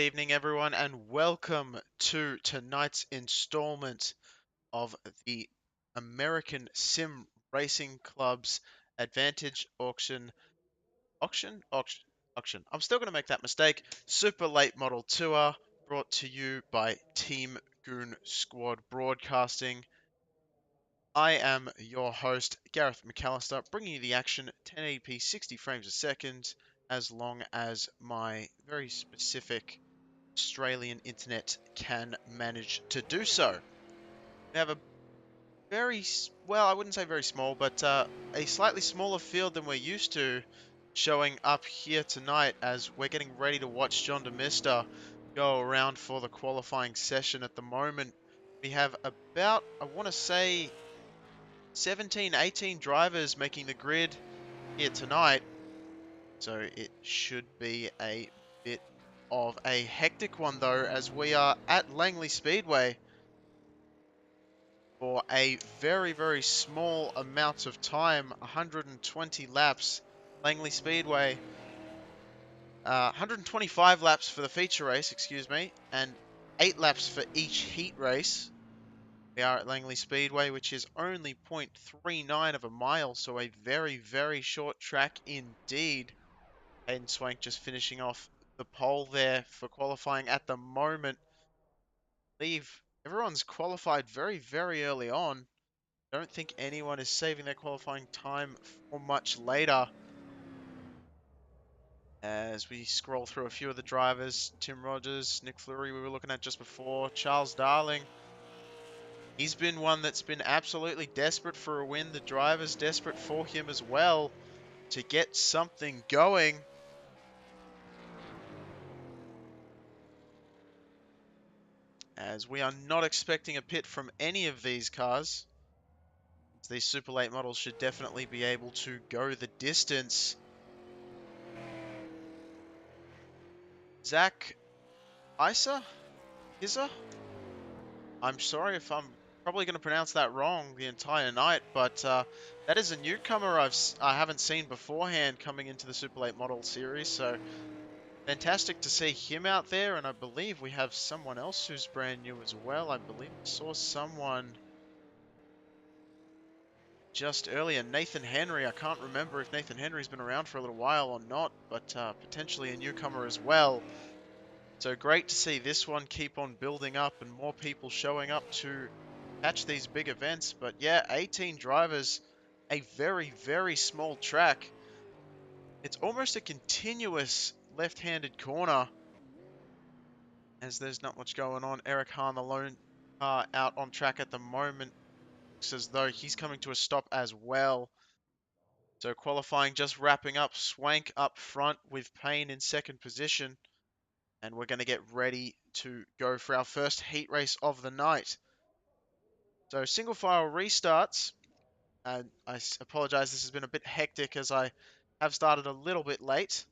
evening, everyone, and welcome to tonight's installment of the American Sim Racing Club's Advantage Auction. I'm still going to make that mistake. Super Late Model Tour brought to you by Team Goon Squad Broadcasting. I am your host, Gareth McAllister, bringing you the action 1080p 60 frames a second, as long as my very specific Australian internet can manage to do so. We have a well, I wouldn't say very small, but a slightly smaller field than we're used to showing up here tonight as we're getting ready to watch John DeMister go around for the qualifying session. At the moment, we have about, I want to say, 17, 18 drivers making the grid here tonight. So it should be a bit of a hectic one, though, as we are at Langley Speedway for a very, very small amount of time, 120 laps. Langley Speedway, 125 laps for the feature race, excuse me, and 8 laps for each heat race. We are at Langley Speedway, which is only 0.39 of a mile, so a very, very short track indeed. Hayden Swank just finishing off the pole there for qualifying at the moment. I believe everyone's qualified very, very early on. Don't think anyone is saving their qualifying time for much later. As we scroll through a few of the drivers, Tim Rogers, Nick Fleury we were looking at just before, Charles Darling. He's been one that's been absolutely desperate for a win. The driver's desperate for him as well to get something going. As we are not expecting a pit from any of these cars. These super late models should definitely be able to go the distance. Zach Isa? I'm sorry if I'm probably going to pronounce that wrong the entire night, but that is a newcomer I haven't seen beforehand coming into the Super Late Model series, so fantastic to see him out there, and I believe we have someone else who's brand new as well. I believe I saw someone just earlier, Nathan Henry. I can't remember if Nathan Henry's been around for a little while or not, but potentially a newcomer as well. So great to see this one keep on building up and more people showing up to catch these big events. But yeah, 18 drivers, a very, very small track. It's almost a continuous left-handed corner as there's not much going on. Eric Hahn, the lone car out on track at the moment. Looks as though he's coming to a stop as well. So qualifying just wrapping up. Swank up front with Payne in second position. And we're going to get ready to go for our first heat race of the night. So single file restarts. And I apologize, this has been a bit hectic as I have started a little bit late.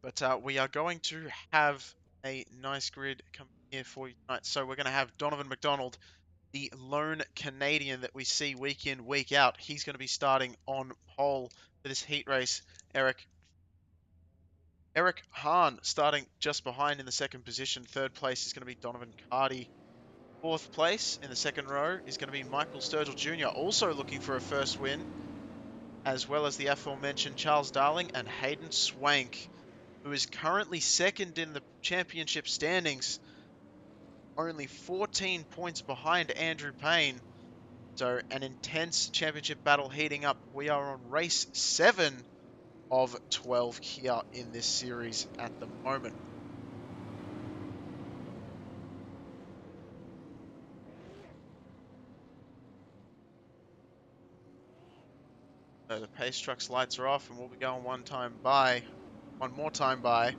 But we are going to have a nice grid come here for you tonight. So we're going to have Donovan McDonald, the lone Canadian that we see week in, week out. He's going to be starting on pole for this heat race. Eric Hahn starting just behind in the second position. Third place is going to be Donovan Carty. Fourth place in the second row is going to be Michael Sturgill Jr., also looking for a first win, as well as the aforementioned Charles Darling and Hayden Swank, who is currently second in the championship standings, only 14 points behind Andrew Payne. So an intense championship battle heating up. We are on race 7 of 12 here in this series at the moment. So the pace truck's lights are off and we'll be going one more time by.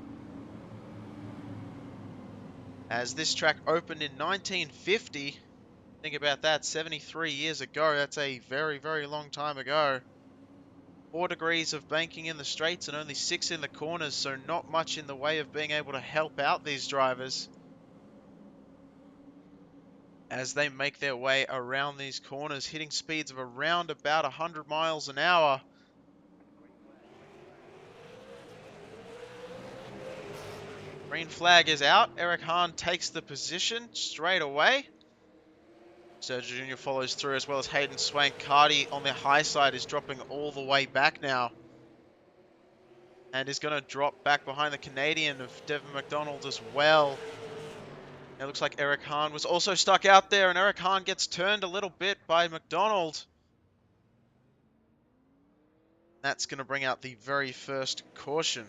As this track opened in 1950, think about that, 73 years ago. That's a very, very long time ago. 4 degrees of banking in the straights and only 6 in the corners, so not much in the way of being able to help out these drivers as they make their way around these corners, hitting speeds of around about 100 miles an hour. Green flag is out. Eric Hahn takes the position straight away. Sergio Jr. follows through as well as Hayden Swank. Cardi on the high side is dropping all the way back now. And is going to drop back behind the Canadian of Devin McDonald as well. It looks like Eric Hahn was also stuck out there, and Eric Hahn gets turned a little bit by McDonald. That's going to bring out the very first caution.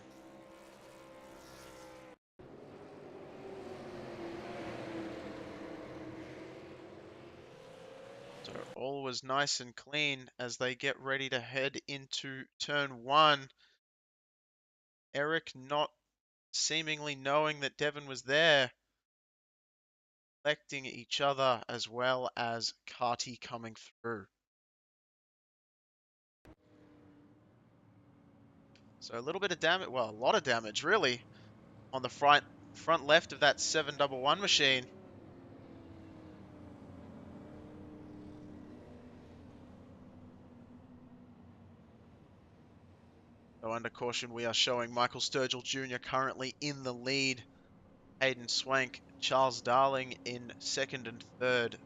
So all was nice and clean as they get ready to head into turn one. Eric not seemingly knowing that Devin was there, collecting each other as well as Carty coming through. So a little bit of damage, well, a lot of damage really, on the front left of that 711 machine. So under caution, we are showing Michael Sturgill Jr. currently in the lead. Hayden Swank, Charles Darling in second and third,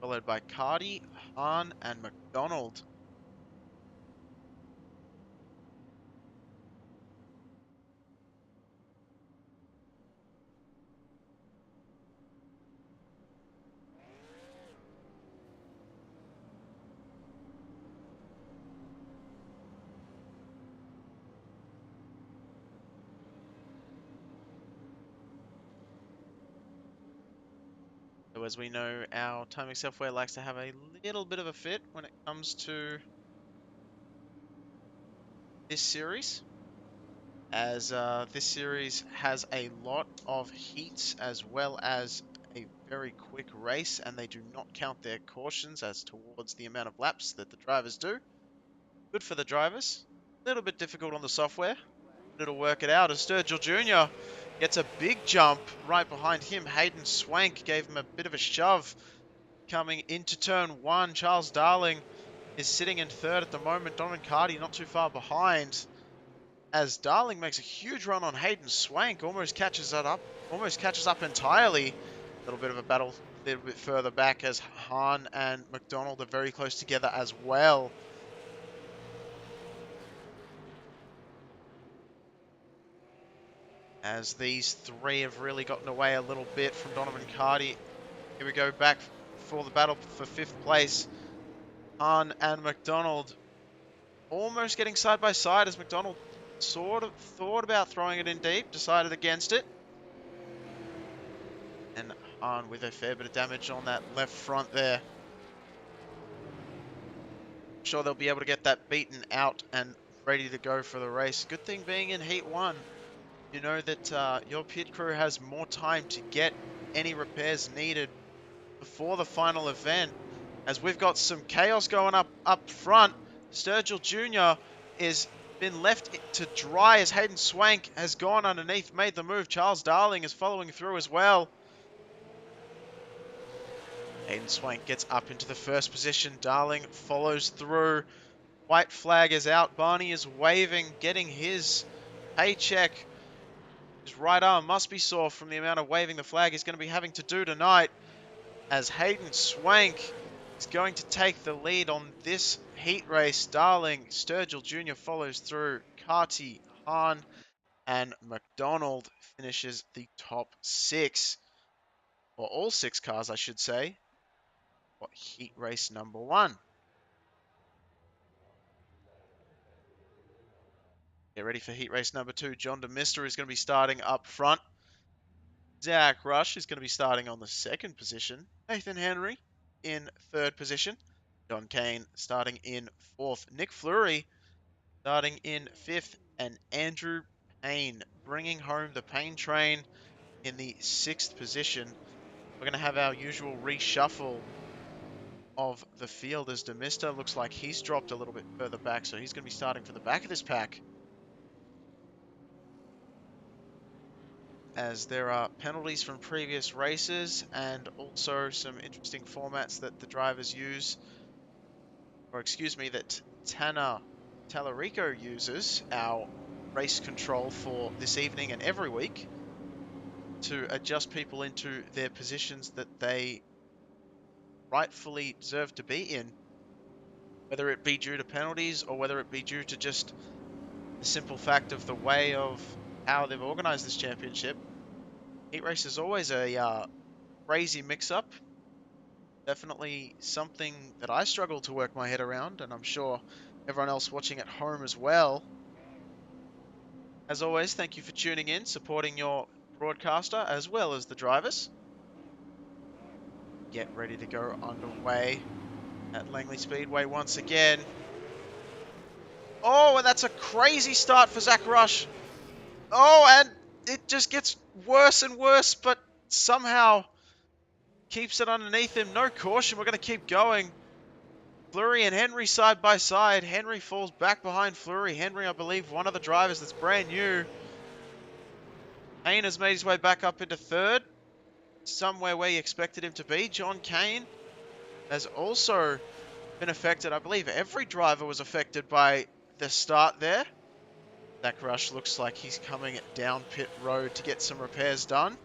followed by Carty, Hahn, and McDonald. So as we know, our timing software likes to have a little bit of a fit when it comes to this series, as this series has a lot of heats as well as a very quick race, and they do not count their cautions as towards the amount of laps that the drivers do. Good for the drivers. A little bit difficult on the software. It'll work it out as Sturgill Jr. gets a big jump right behind him. Hayden Swank gave him a bit of a shove coming into turn one. Charles Darling is sitting in third at the moment. Donovan Carty not too far behind, as Darling makes a huge run on Hayden Swank, almost catches up entirely. A little bit of a battle a little bit further back as Hahn and McDonald are very close together as well. As these three have really gotten away a little bit from Donovan Carty. Here we go back for the battle for fifth place. Hahn and McDonald almost getting side by side as McDonald sort of thought about throwing it in deep, decided against it. And Hahn with a fair bit of damage on that left front there. I'm sure they'll be able to get that beaten out and ready to go for the race. Good thing being in Heat 1. You know that your pit crew has more time to get any repairs needed before the final event, as we've got some chaos going up front. Sturgill Jr. is been left to dry as Hayden Swank has gone underneath, made the move. Charles Darling is following through as well. Hayden Swank gets up into the first position. Darling follows through. White flag is out. Barney is waving, getting his paycheck. His right arm must be sore from the amount of waving the flag he's going to be having to do tonight, as Hayden Swank is going to take the lead on this heat race. Darling, Sturgill Jr. follows through. Carty, Hahn, and McDonald finishes the top six, or all six cars, I should say, for heat race number one. Get ready for heat race number two. John DeMister is going to be starting up front. Zach Rush is going to be starting on the second position. Nathan Henry in third position. John Kane starting in fourth. Nick Fleury starting in fifth. And Andrew Payne bringing home the Payne train in the sixth position. We're going to have our usual reshuffle of the field as DeMister looks like he's dropped a little bit further back, so he's going to be starting for the back of this pack, as there are penalties from previous races and also some interesting formats that the drivers use, or excuse me, that Tanner Tallarico uses, our race control for this evening and every week. to adjust people into their positions that they rightfully deserve to be in, whether it be due to penalties or whether it be due to just the simple fact of the way of how they've organized this championship. Heat race is always a crazy mix-up. Definitely something that I struggle to work my head around, and I'm sure everyone else watching at home as well. As always, thank you for tuning in, supporting your broadcaster as well as the drivers. Get ready to go underway at Langley Speedway once again. Oh, and that's a crazy start for Zach Rush. Oh, and it just gets worse and worse, but somehow keeps it underneath him. No caution. We're going to keep going. Fleury and Henry side by side. Henry falls back behind Fleury. Henry, I believe, one of the drivers that's brand new. Kane has made his way back up into third. Somewhere where you expected him to be. John Kane has also been affected. I believe every driver was affected by the start there. Zach Rush looks like he's coming down pit road to get some repairs done.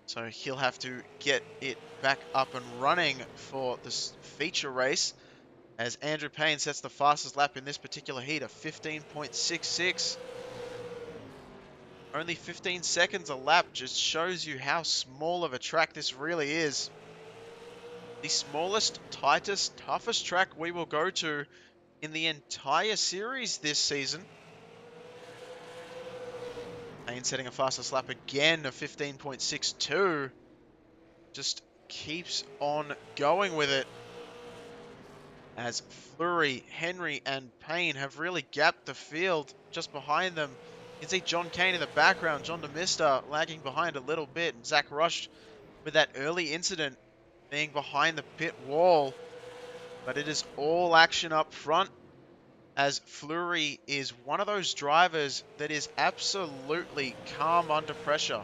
So he'll have to get it back up and running for this feature race, as Andrew Payne sets the fastest lap in this particular heat of 15.66. Only 15 seconds a lap just shows you how small of a track this really is. The smallest, tightest, toughest track we will go to in the entire series this season. Payne setting a fastest lap again of 15.62. Just keeps on going with it, as Fleury, Henry, and Payne have really gapped the field just behind them. You can see John Kane in the background, John DeMister lagging behind a little bit, and Zach Rush with that early incident being behind the pit wall. But it is all action up front, as Fleury is one of those drivers that is absolutely calm under pressure.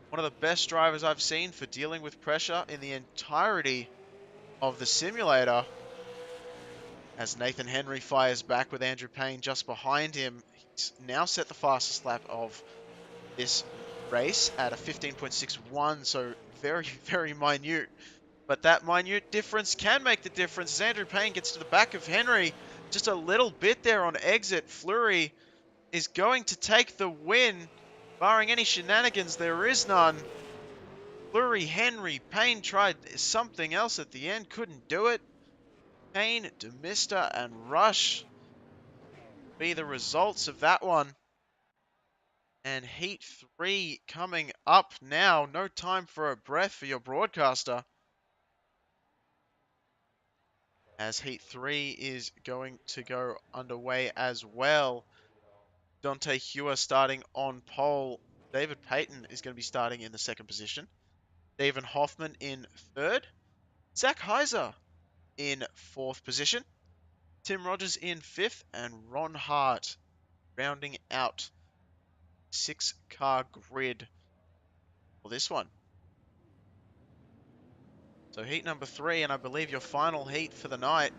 One of the best drivers I've seen for dealing with pressure in the entirety of the simulator. As Nathan Henry fires back with Andrew Payne just behind him. He's now set the fastest lap of this race at a 15.61, so very, very minute. But that minute difference can make the difference as Andrew Payne gets to the back of Henry just a little bit there on exit. Fleury is going to take the win. Barring any shenanigans, there is none. Fleury, Henry, Payne tried something else at the end, couldn't do it. Payne, DeMister, and Rush be the results of that one. And Heat 3 coming up now. No time for a breath for your broadcaster, as Heat 3 is going to go underway as well. Dante Hewer starting on pole. David Payton is going to be starting in the second position. David Hoffman in third. Zach Heiser in fourth position. Tim Rogers in fifth. And Ron Hart rounding out 6-car grid for this one. So heat number 3, and I believe your final heat for the night.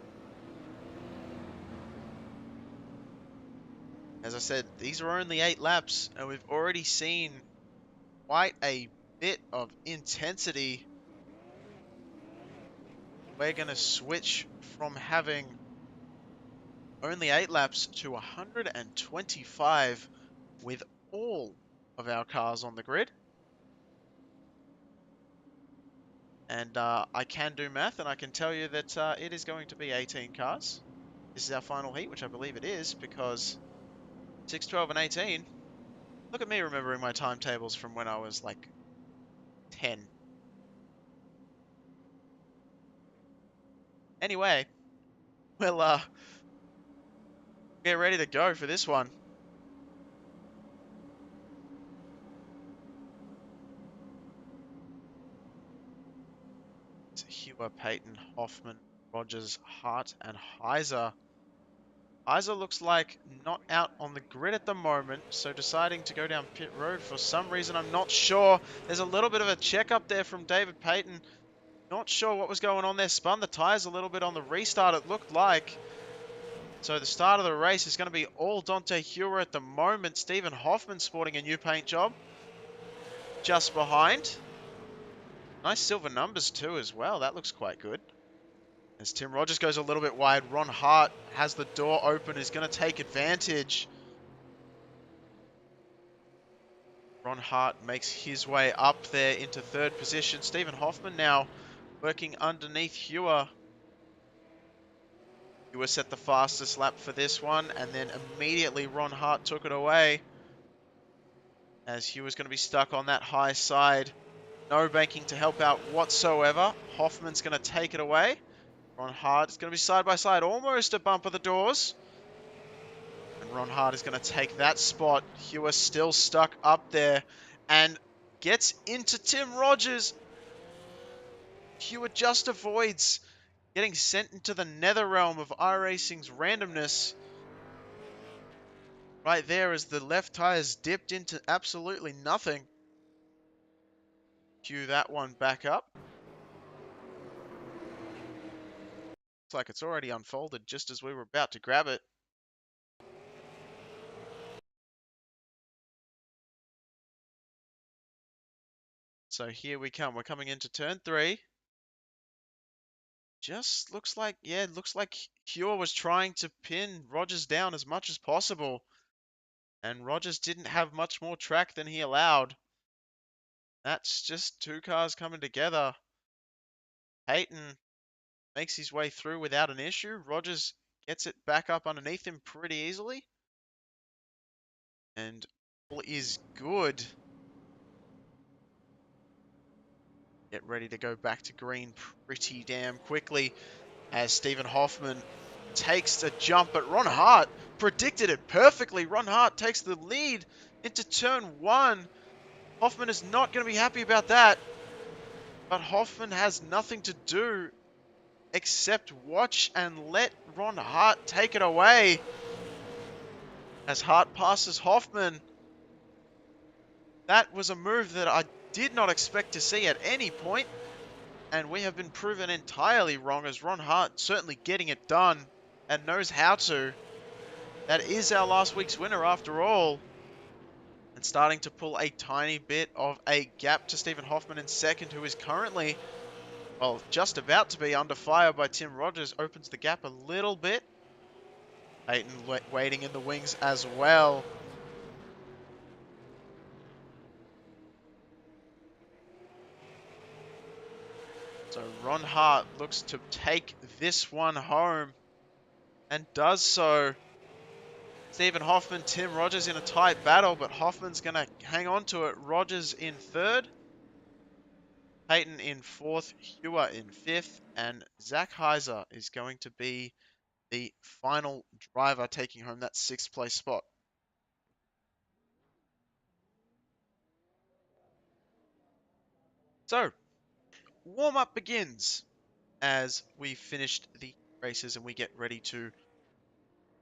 As I said, these are only 8 laps, and we've already seen quite a bit of intensity. We're going to switch from having only 8 laps to 125 with all of our cars on the grid. And I can do math, and I can tell you that it is going to be 18 cars. This is our final heat, which I believe it is, because 6, 12, and 18. Look at me remembering my timetables from when I was like 10. Anyway, we'll get ready to go for this one. It's Hewer, Payton, Hoffman, Rogers, Hart, and Heiser. Heiser looks like not out on the grid at the moment, so deciding to go down pit road for some reason. I'm not sure. There's a little bit of a checkup there from David Payton. Not sure what was going on there. Spun the tires a little bit on the restart, it looked like. So the start of the race is going to be all Dante Hewer at the moment. Stephen Hoffman sporting a new paint job just behind. Nice silver numbers too as well. That looks quite good. As Tim Rogers goes a little bit wide, Ron Hart has the door open, is going to take advantage. Ron Hart makes his way up there into third position. Stephen Hoffman now working underneath Hewer. Hewer set the fastest lap for this one, and then immediately Ron Hart took it away. As Hewer's going to be stuck on that high side. No banking to help out whatsoever. Hoffman's going to take it away. Ron Hart is going to be side by side, almost a bump of the doors. And Ron Hart is going to take that spot. Hewer still stuck up there and gets into Tim Rogers. Hewer just avoids getting sent into the nether realm of iRacing's randomness. Right there as the left tire's dipped into absolutely nothing. Cue that one back up. Looks like it's already unfolded just as we were about to grab it. So here we come. We're coming into turn 3. Just looks like, yeah, looks like Hewer was trying to pin Rogers down as much as possible. And Rogers didn't have much more track than he allowed. That's just two cars coming together. Peyton makes his way through without an issue. Rogers gets it back up underneath him pretty easily. And all is good. Get ready to go back to green pretty damn quickly as Stephen Hoffman takes a jump, but Ron Hart predicted it perfectly. Ron Hart takes the lead into turn 1. Hoffman is not going to be happy about that, but Hoffman has nothing to do except watch and let Ron Hart take it away. As Hart passes Hoffman, that was a move that I did not expect to see at any point, and we have been proven entirely wrong as Ron Hart certainly getting it done and knows how to. That is our last week's winner after all. And starting to pull a tiny bit of a gap to Stephen Hoffman in second, who is currently, well, just about to be under fire by Tim Rogers, opens the gap a little bit. Peyton waiting in the wings as well. So Ron Hart looks to take this one home and does so. Stephen Hoffman, Tim Rogers in a tight battle, but Hoffman's going to hang on to it. Rogers in third. Peyton in fourth. Hewer in fifth. And Zach Heiser is going to be the final driver taking home that sixth place spot. So, warm-up begins as we finished the races and we get ready to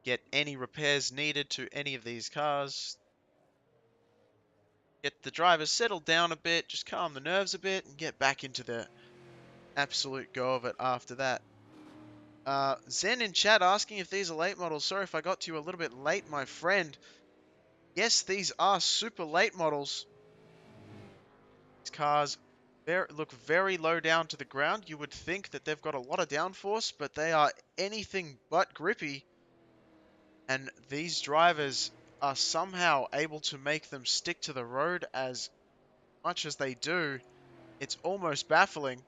get any repairs needed to any of these cars. Get the drivers settled down a bit, just calm the nerves a bit, and get back into the absolute go of it after that. Zen in chat asking if these are late models. Sorry if I got to you a little bit late, my friend. Yes, these are super late models. These cars look very low down to the ground. You would think that they've got a lot of downforce, but they are anything but grippy. And these drivers are somehow able to make them stick to the road as much as they do. It's almost baffling.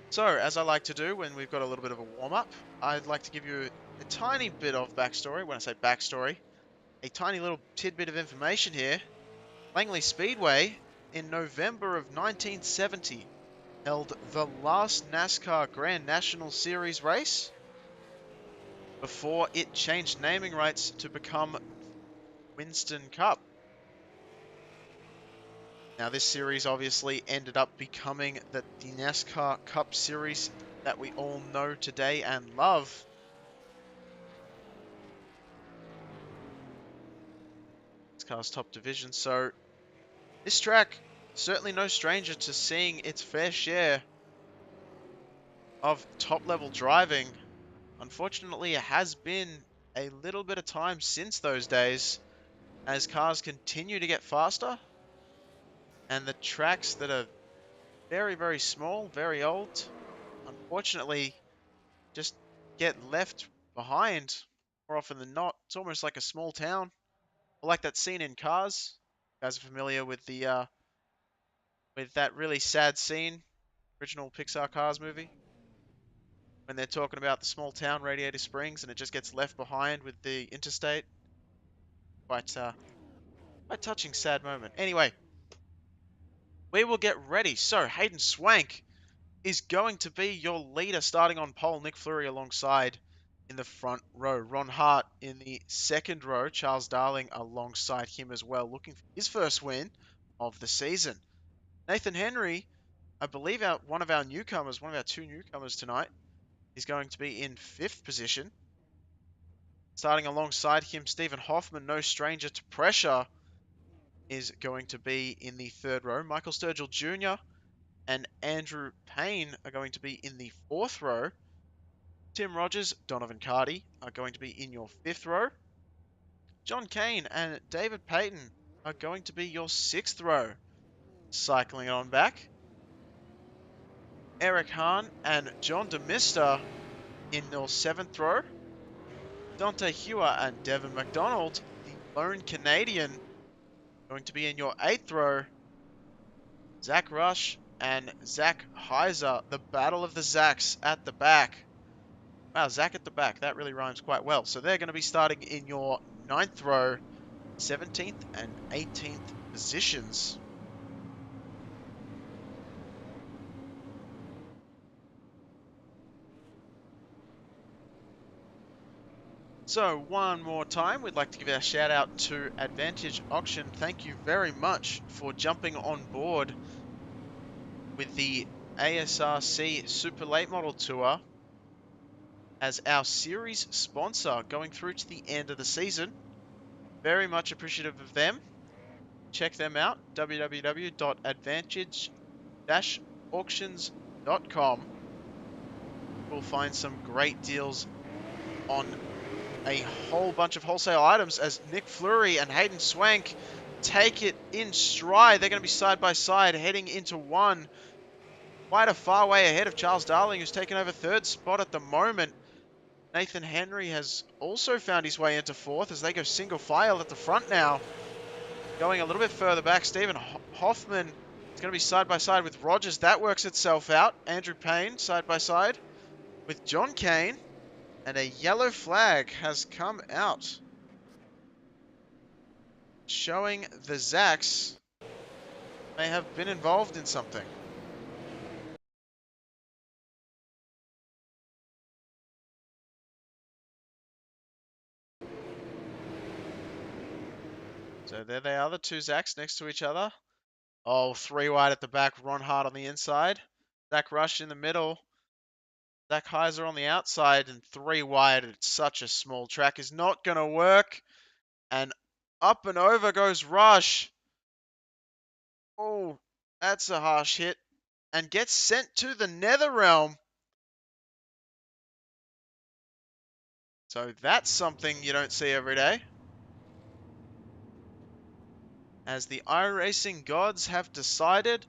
So, as I like to do when we've got a little bit of a warm-up, I'd like to give you a tiny bit of backstory. When I say backstory, a tiny little tidbit of information here. Langley Speedway, in November of 1970, held the last NASCAR Grand National Series race before it changed naming rights to become Winston Cup. Now, this series obviously ended up becoming the NASCAR Cup Series that we all know today and love. NASCAR's top division. So, This track, certainly no stranger to seeing its fair share of top-level driving. Unfortunately, it has been a little bit of time since those days as cars continue to get faster and the tracks that are very, very small, very old, unfortunately, just get left behind more often than not. It's almost like a small town, like that scene in Cars. You guys are familiar with that really sad scene, original Pixar Cars movie, when they're talking about the small town Radiator Springs and it just gets left behind with the interstate. Quite touching, sad moment. Anyway, we will get ready. So Hayden Swank is going to be your leader starting on pole. Nick Fleury alongside in the front row. Ron Hart in the second row. Charles Darling alongside him as well, looking for his first win of the season. Nathan Henry, I believe one of our newcomers, one of our two newcomers tonight, is going to be in fifth position. Starting alongside him, Stephen Hoffman, no stranger to pressure, is going to be in the third row. Michael Sturgill Jr. and Andrew Payne are going to be in the fourth row. Tim Rogers, Donovan Cardy are going to be in your fifth row. John Kane and David Payton are going to be your sixth row. Cycling on back, Eric Hahn and John DeMister in your seventh row. Dante Hewer and Devin McDonald, the lone Canadian, going to be in your eighth row. Zach Rush and Zach Heiser, the battle of the Zacks at the back. Wow, Zach at the back, that really rhymes quite well. So they're going to be starting in your ninth row, 17th and 18th positions. So one more time, we'd like to give a shout out to Advantage Auction. Thank you very much for jumping on board with the ASRC Super Late Model Tour as our series sponsor going through to the end of the season. Very much appreciative of them. Check them out, www.advantage-auctions.com. We'll find some great deals on a whole bunch of wholesale items as Nick Fleury and Hayden Swank take it in stride. They're going to be side by side heading into one. Quite a far way ahead of Charles Darling, who's taken over third spot at the moment. Nathan Henry has also found his way into fourth as they go single file at the front now. Going a little bit further back, Stephen Hoffman is going to be side by side with Rogers. That works itself out. Andrew Payne side by side with John Kane. And a yellow flag has come out, showing the Zacks may have been involved in something. So there they are, the two Zacks next to each other. Oh, three wide at the back, Ron Hart on the inside. Zach Rush in the middle. Zach Heiser on the outside, and three wide. It's such a small track, is not going to work. And up and over goes Rush. Oh, that's a harsh hit. And gets sent to the Nether Realm. So that's something you don't see every day. As the iRacing gods have decided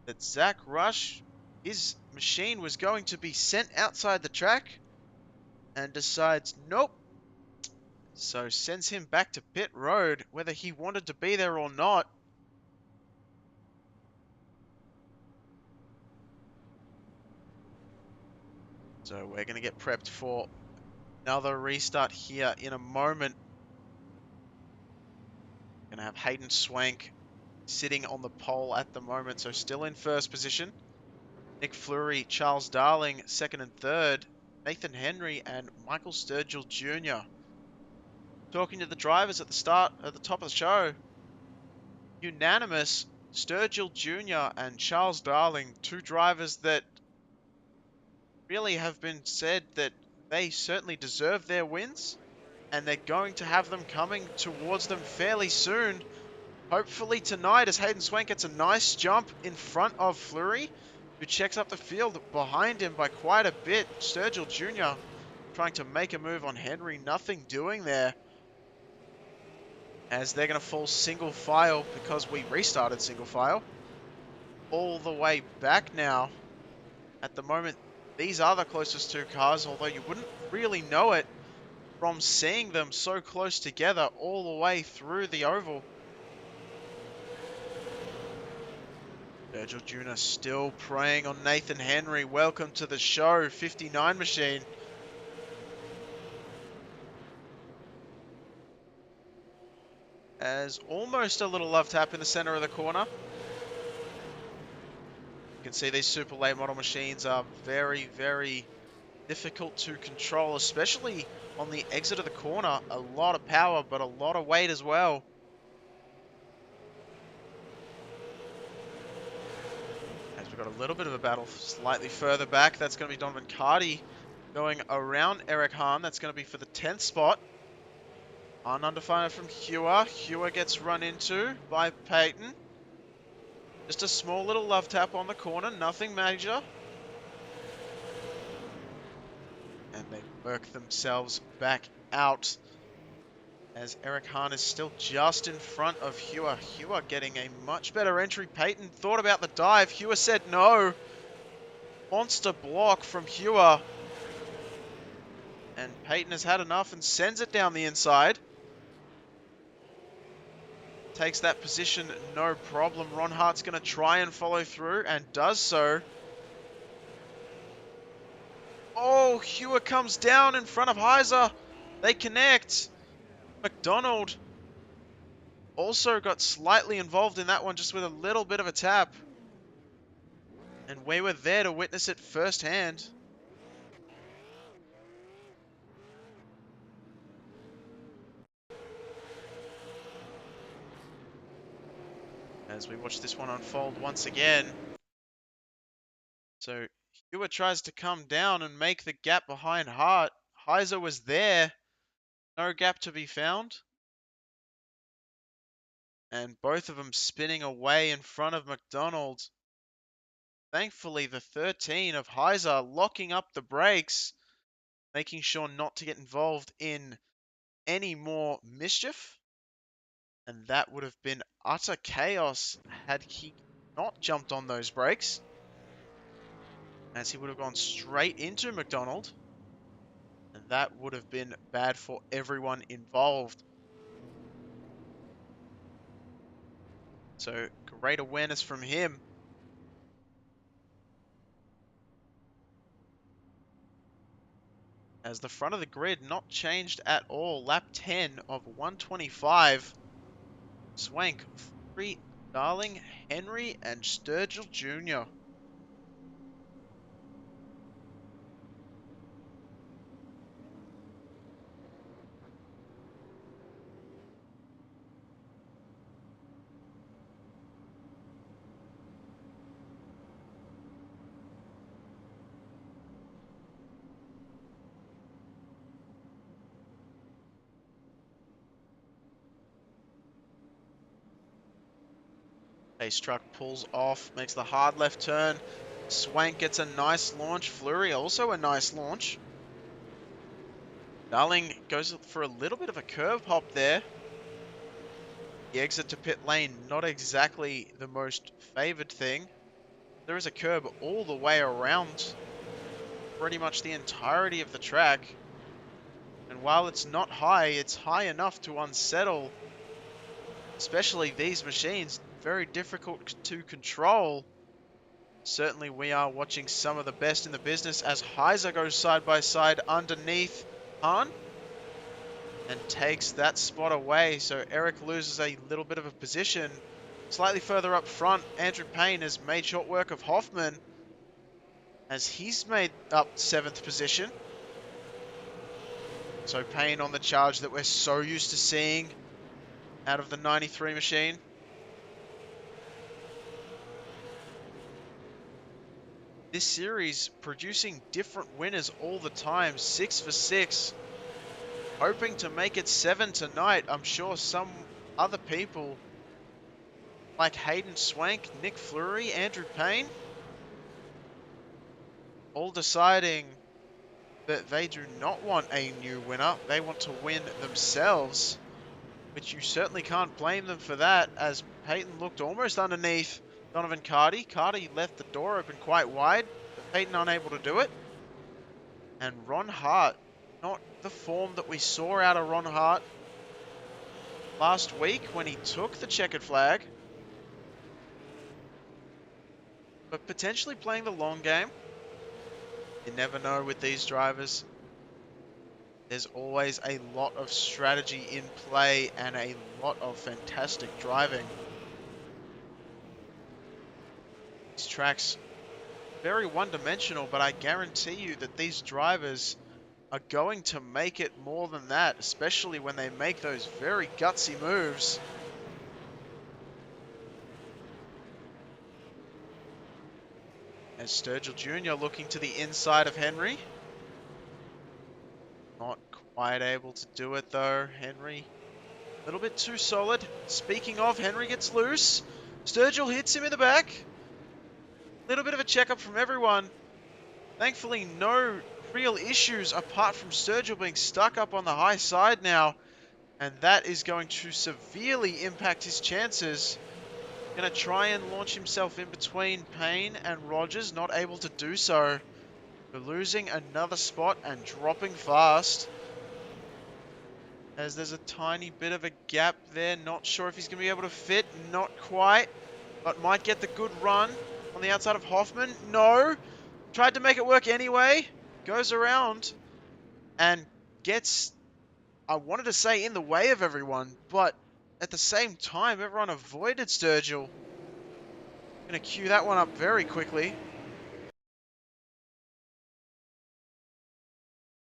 that Zach Rush, his machine was going to be sent outside the track and decides nope. So sends him back to pit road, whether he wanted to be there or not. So we're going to get prepped for another restart here in a moment. Going to have Hayden Swank sitting on the pole at the moment, so still in first position. Nick Fleury, Charles Darling, second and third. Nathan Henry and Michael Sturgill Jr. Talking to the drivers at the top of the show. Unanimous, Sturgill Jr. and Charles Darling, two drivers that really have been said that they certainly deserve their wins, and they're going to have them coming towards them fairly soon. hopefully tonight, as Hayden Swank gets a nice jump in front of Fleury, who checks up the field behind him by quite a bit. Sturgill Jr. trying to make a move on Henry, nothing doing there, as they're going to fall single file because we restarted single file. All the way back now. At the moment, these are the closest two cars, although you wouldn't really know it from seeing them so close together all the way through the oval. Virgil Jr. still preying on Nathan Henry. Welcome to the show, 59 machine. As almost a little love tap in the center of the corner. You can see these super late model machines are very, very difficult to control, especially on the exit of the corner. A lot of power, but a lot of weight as well. As we've got a little bit of a battle slightly further back. That's going to be Donovan Carty going around Eric Hahn. That's going to be for the 10th spot. On under fire from Hewer. Hewer gets run into by Peyton. Just a small little love tap on the corner. Nothing major. And they work themselves back out, as Eric Hahn is still just in front of Hewer. Hewer getting a much better entry. Peyton thought about the dive. Hewer said no. Monster block from Hewer. And Peyton has had enough and sends it down the inside. Takes that position, no problem. Ron Hart's going to try and follow through, and does so. Oh, Hewer comes down in front of Heiser. They connect. McDonald also got slightly involved in that one, just with a little bit of a tap. And we were there to witness it firsthand. As we watch this one unfold once again. So Hewer tries to come down and make the gap behind Hart. Heiser was there. No gap to be found. And both of them spinning away in front of McDonald. Thankfully, the 13 of Heiser locking up the brakes, making sure not to get involved in any more mischief. And that would have been utter chaos had he not jumped on those brakes, as he would have gone straight into McDonald. And that would have been bad for everyone involved. So great awareness from him. As the front of the grid not changed at all. Lap 10 of 125. Swank, Fleury, Darling, Henry, and Sturgill Jr. Pace truck pulls off, makes the hard left turn. Swank gets a nice launch. Fleury also a nice launch. Darling goes for a little bit of a curve hop there. The exit to pit lane, not exactly the most favored thing. There is a curb all the way around pretty much the entirety of the track. And while it's not high, it's high enough to unsettle, especially these machines. Very difficult to control. Certainly we are watching some of the best in the business as Heiser goes side by side underneath Hahn and takes that spot away. So Eric loses a little bit of a position. Slightly further up front, Andrew Payne has made short work of Hoffman as he's made up 7th position. So Payne on the charge that we're so used to seeing out of the 93 machine. This series producing different winners all the time. 6 for 6. Hoping to make it 7 tonight. I'm sure some other people like Hayden Swank, Nick Fleury, Andrew Payne, all deciding that they do not want a new winner. They want to win themselves, which you certainly can't blame them for that, as Peyton looked almost underneath Donovan Carty. Carty left the door open quite wide, but Peyton unable to do it. And Ron Hart, not the form that we saw out of Ron Hart last week when he took the checkered flag, but potentially playing the long game. You never know with these drivers. There's always a lot of strategy in play and a lot of fantastic driving. These tracks, very one-dimensional, but I guarantee you that these drivers are going to make it more than that, especially when they make those very gutsy moves. As Sturgill Jr. looking to the inside of Henry. Not quite able to do it though. Henry, a little bit too solid. Speaking of, Henry gets loose. Sturgill hits him in the back. A little bit of a checkup from everyone. Thankfully, no real issues apart from Sturgill being stuck up on the high side now. And that is going to severely impact his chances. Going to try and launch himself in between Payne and Rogers. Not able to do so. We're losing another spot and dropping fast. As there's a tiny bit of a gap there. Not sure if he's going to be able to fit. Not quite. But might get the good run on the outside of Hoffman. No. Tried to make it work anyway. Goes around and gets, I wanted to say, in the way of everyone. But at the same time, everyone avoided Sturgill. Going to queue that one up very quickly.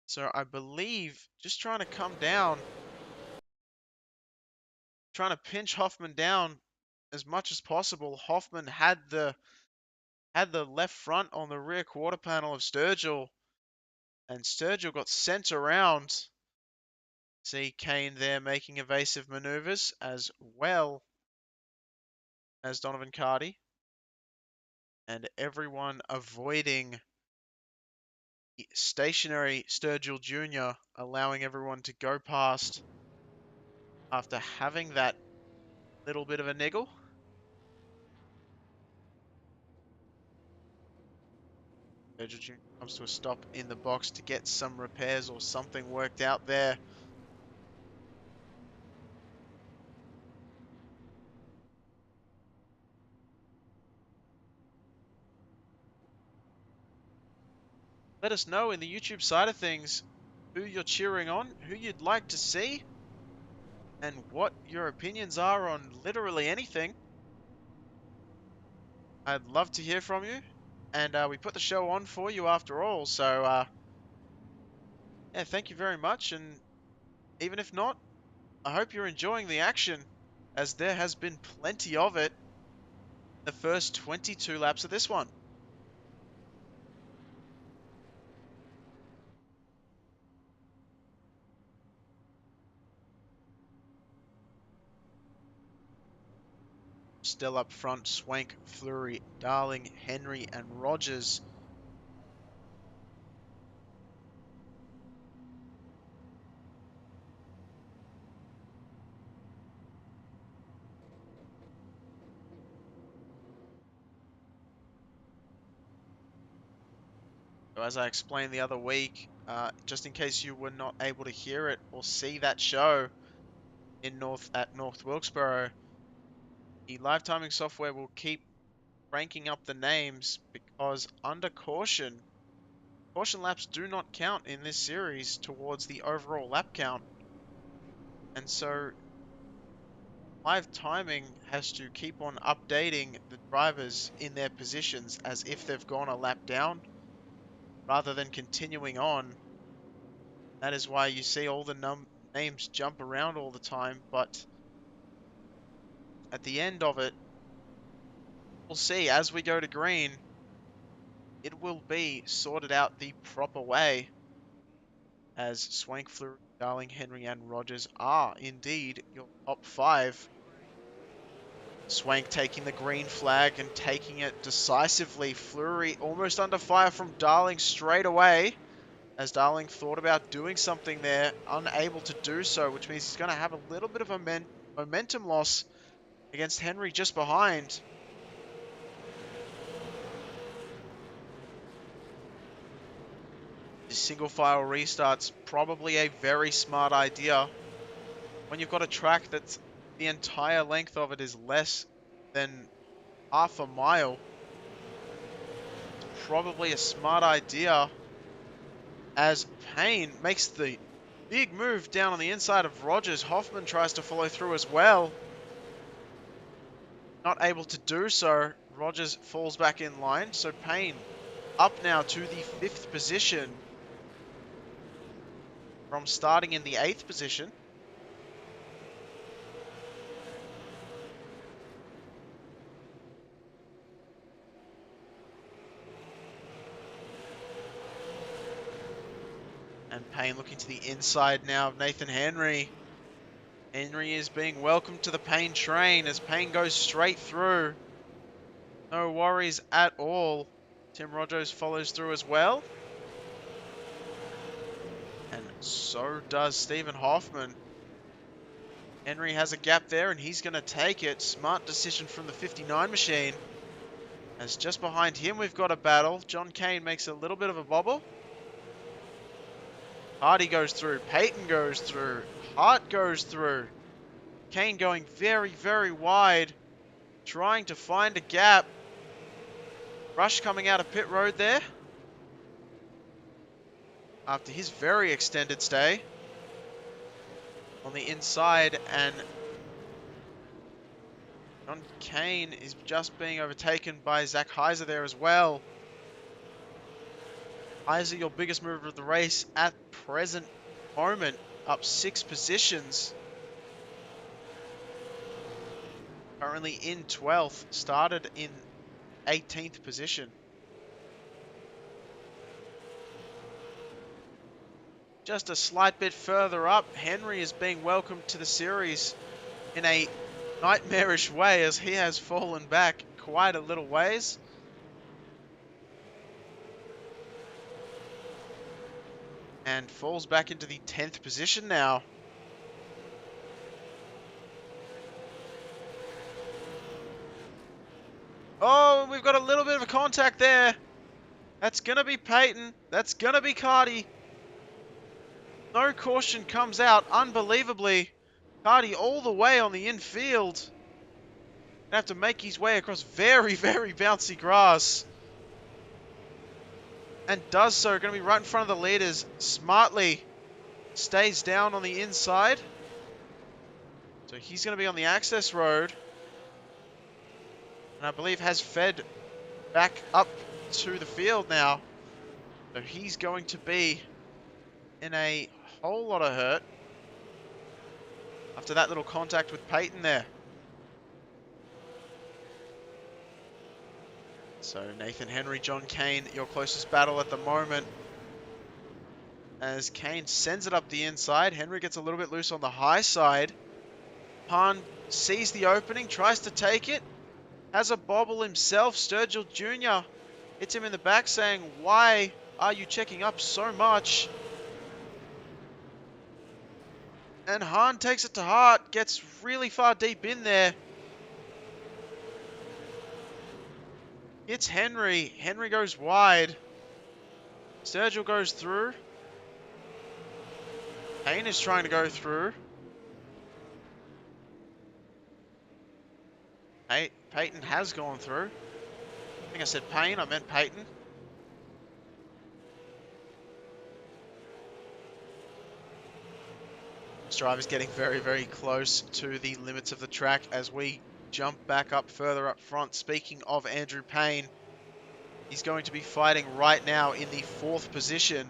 So I believe just trying to come down. Trying to pinch Hoffman down as much as possible. Hoffman had the left front on the rear quarter panel of Sturgill, and Sturgill got sent around. See Kane there making evasive maneuvers as well as Donovan Carty, and everyone avoiding stationary Sturgill Jr., allowing everyone to go past after having that little bit of a niggle. Sturgill Jr. comes to a stop in the box to get some repairs or something worked out there. Let us know in the YouTube side of things who you're cheering on, who you'd like to see, and what your opinions are on literally anything. I'd love to hear from you, and we put the show on for you after all, so yeah, thank you very much, and even if not, I hope you're enjoying the action, as there has been plenty of it the first 22 laps of this one. Still up front, Swank, Fleury, Darling, Henry, and Rogers. So as I explained the other week, just in case you were not able to hear it or see that show in North Wilkesboro, the live timing software will keep ranking up the names because under caution laps do not count in this series towards the overall lap count. And so live timing has to keep on updating the drivers in their positions as if they've gone a lap down rather than continuing on. That is why you see all the names jump around all the time, but at the end of it, we'll see as we go to green, it will be sorted out the proper way, as Swank, Fleury, Darling, Henry, and Rogers are indeed your top 5. Swank taking the green flag and taking it decisively. Fleury almost under fire from Darling straight away, as Darling thought about doing something there, unable to do so, which means he's going to have a little bit of a momentum loss against Henry just behind. The single file restart's probably a very smart idea. When you've got a track that's the entire length of it is less than half a mile, it's probably a smart idea, as Payne makes the big move down on the inside of Rogers. Hoffman tries to follow through as well. Not able to do so. Rogers falls back in line. So Payne up now to the 5th position from starting in the 8th position. And Payne looking to the inside now of Nathan Henry. Henry is being welcomed to the Payne train as Payne goes straight through. No worries at all. Tim Rogers follows through as well. And so does Stephen Hoffman. Henry has a gap there and he's going to take it. Smart decision from the 59 machine. As just behind him we've got a battle. John Kane makes a little bit of a bobble. Hardy goes through. Peyton goes through. Hart goes through. Kane going very, very wide. Trying to find a gap. Rush coming out of pit road there. After his very extended stay. On the inside, and John Kane is just being overtaken by Zach Heiser there as well. Heiser, your biggest mover of the race at present moment, up 6 positions. Currently in 12th, started in 18th position. Just a slight bit further up, Henry is being welcomed to the series in a nightmarish way as he has fallen back quite a little ways. And falls back into the 10th position now. Oh, we've got a little bit of a contact there. That's going to be Peyton. That's going to be Cardi. No caution comes out, unbelievably. Cardi all the way on the infield. Gonna have to make his way across very, very bouncy grass. And does so. Gonna be right in front of the leaders. Smartly stays down on the inside. So he's gonna be on the access road. And I believe has fed back up to the field now. So he's going to be in a whole lot of hurt after that little contact with Peyton there. So Nathan Henry, John Kane, your closest battle at the moment. As Kane sends it up the inside, Henry gets a little bit loose on the high side. Hahn sees the opening, tries to take it. Has a bobble himself. Sturgill Jr. hits him in the back saying, "Why are you checking up so much?" And Hahn takes it to heart, gets really far deep in there. Hits Henry. Henry goes wide. Sturgill goes through. Payne is trying to go through. Peyton has gone through. I think I said Payne, I meant Peyton. This driver's getting very, very close to the limits of the track as we jump back up further up front. Speaking of Andrew Payne, he's going to be fighting right now in the 4th position.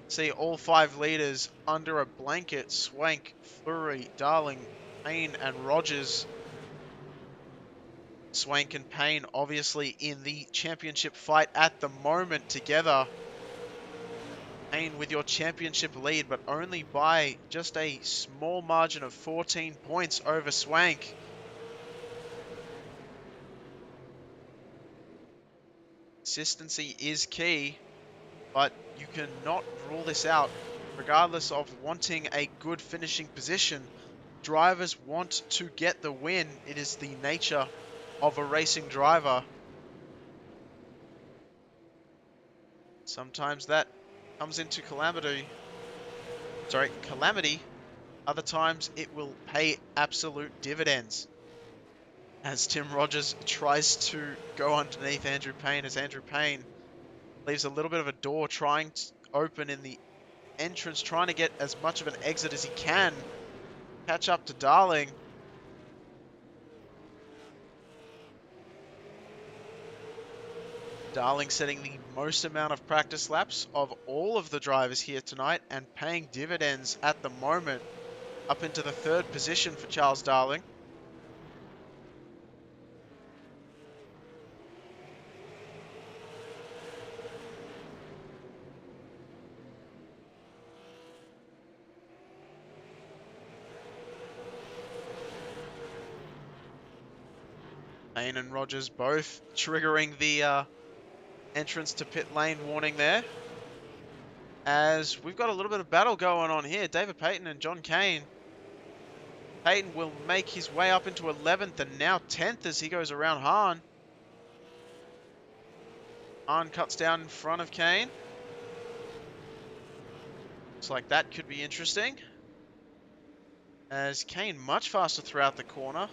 See all 5 leaders under a blanket. Swank, Fleury, Darling, Payne and Rogers. Swank and Payne obviously in the championship fight at the moment together. Payne with your championship lead, but only by just a small margin of 14 points over Swank. consistency is key, but you cannot rule this out. Regardless of wanting a good finishing position, drivers want to get the win. It is the nature of a racing driver. Sometimes that comes into calamity. Other times it will pay absolute dividends. As Tim Rogers tries to go underneath Andrew Payne, as Andrew Payne leaves a little bit of a door trying to open in the entrance, trying to get as much of an exit as he can. Catch up to Darling. Darling setting the most amount of practice laps of all of the drivers here tonight and paying dividends at the moment, up into the 3rd position for Charles Darling. Payne and Rogers both triggering the entrance to pit lane warning there. As we've got a little bit of battle going on here. David Payton and John Kane. Payton will make his way up into 11th and now 10th as he goes around Hahn. Hahn cuts down in front of Kane. Looks like that could be interesting. As Kane much faster throughout the corner.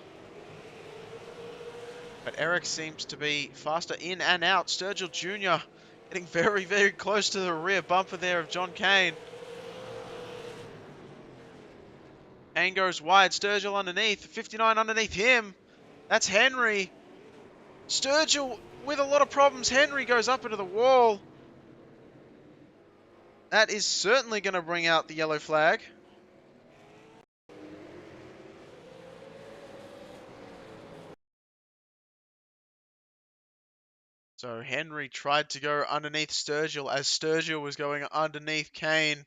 But Eric seems to be faster in and out. Sturgill Jr. getting very, very close to the rear bumper there of John Kane. Kane goes wide. Sturgill underneath. 59 underneath him. That's Henry. Sturgill with a lot of problems. Henry goes up into the wall. That is certainly going to bring out the yellow flag. So Henry tried to go underneath Sturgill as Sturgill was going underneath Kane.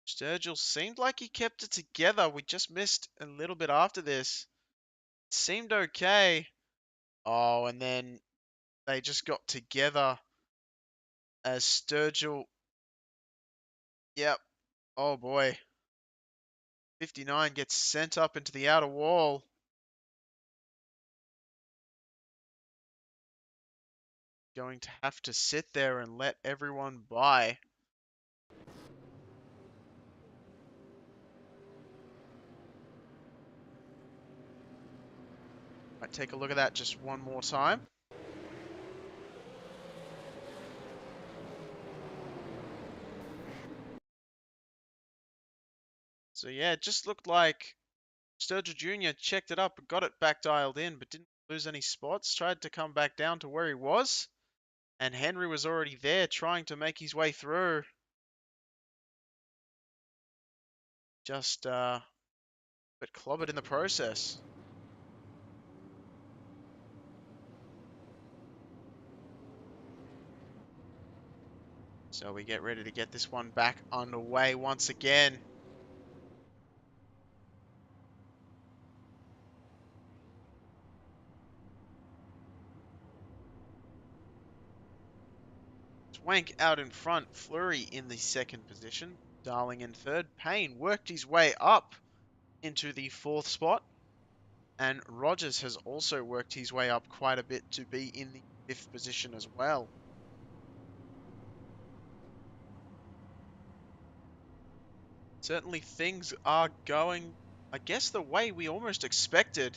Sturgill seemed like he kept it together. We just missed a little bit after this. It seemed okay. Oh, and then they just got together as Sturgill. Yep. Oh boy. 59 gets sent up into the outer wall. Going to have to sit there and let everyone by. Might take a look at that just one more time. So yeah, it just looked like Sturgill Jr. checked it up, got it back dialed in, but didn't lose any spots. Tried to come back down to where he was. And Henry was already there trying to make his way through. Just, but clobbered in the process. So we get ready to get this one back underway once again. Swank out in front, Fleury in the 2nd position, Darling in 3rd. Payne worked his way up into the 4th spot, and Rogers has also worked his way up quite a bit to be in the 5th position as well. Certainly things are going, I guess, the way we almost expected.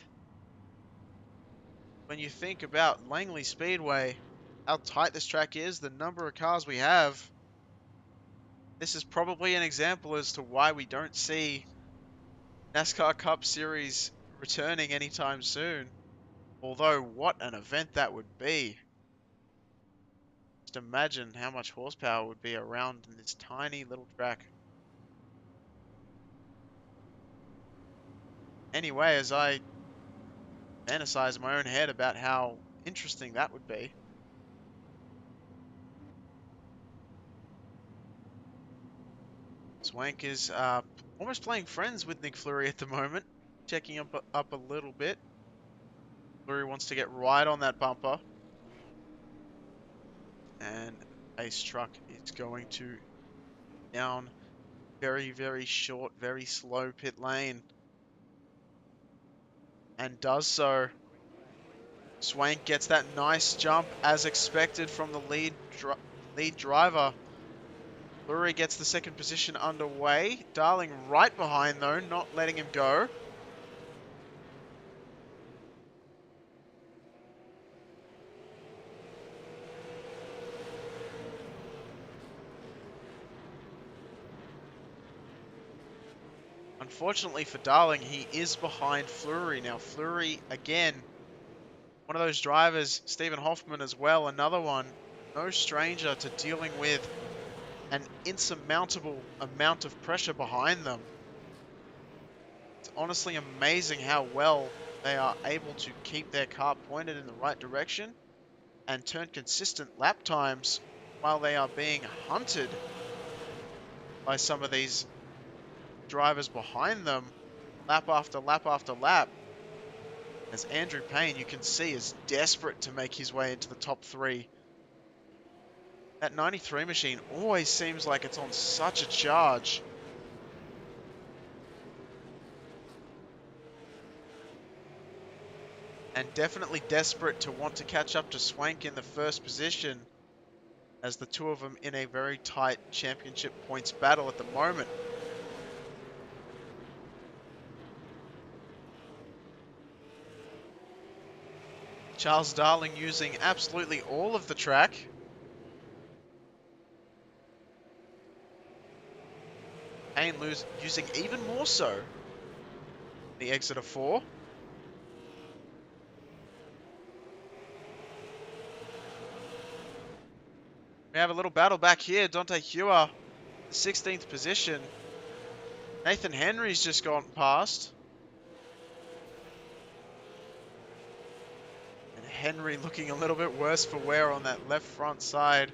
When you think about Langley Speedway, how tight this track is, the number of cars we have, this is probably an example as to why we don't see NASCAR Cup Series returning anytime soon. Although, what an event that would be. Just imagine how much horsepower would be around in this tiny little track. Anyway, as I fantasize in my own head about how interesting that would be. Swank is almost playing friends with Nick Fleury at the moment. Checking up a little bit. Fleury wants to get right on that bumper. and pace truck is going to down very, very short, very slow pit lane, and does so. Swank gets that nice jump as expected from the lead driver. Fleury gets the second position underway. Darling right behind though, not letting him go. Unfortunately for Darling, he is behind Fleury. Now Fleury, again, one of those drivers, Stephen Hoffman as well, another one, no stranger to dealing with an insurmountable amount of pressure behind them. It's honestly amazing how well they are able to keep their car pointed in the right direction and turn consistent lap times while they are being hunted by some of these drivers behind them, lap after lap after lap. As Andrew Payne, you can see, is desperate to make his way into the top 3. That 93 machine always seems like it's on such a charge. And definitely desperate to want to catch up to Swank in the first position, as the two of them in a very tight championship points battle at the moment. Charles Darling using absolutely all of the track. Payne using even more so the exit of 4. We have a little battle back here. Dante Hewer, the 16th position. Nathan Henry's just gone past. And Henry looking a little bit worse for wear on that left front side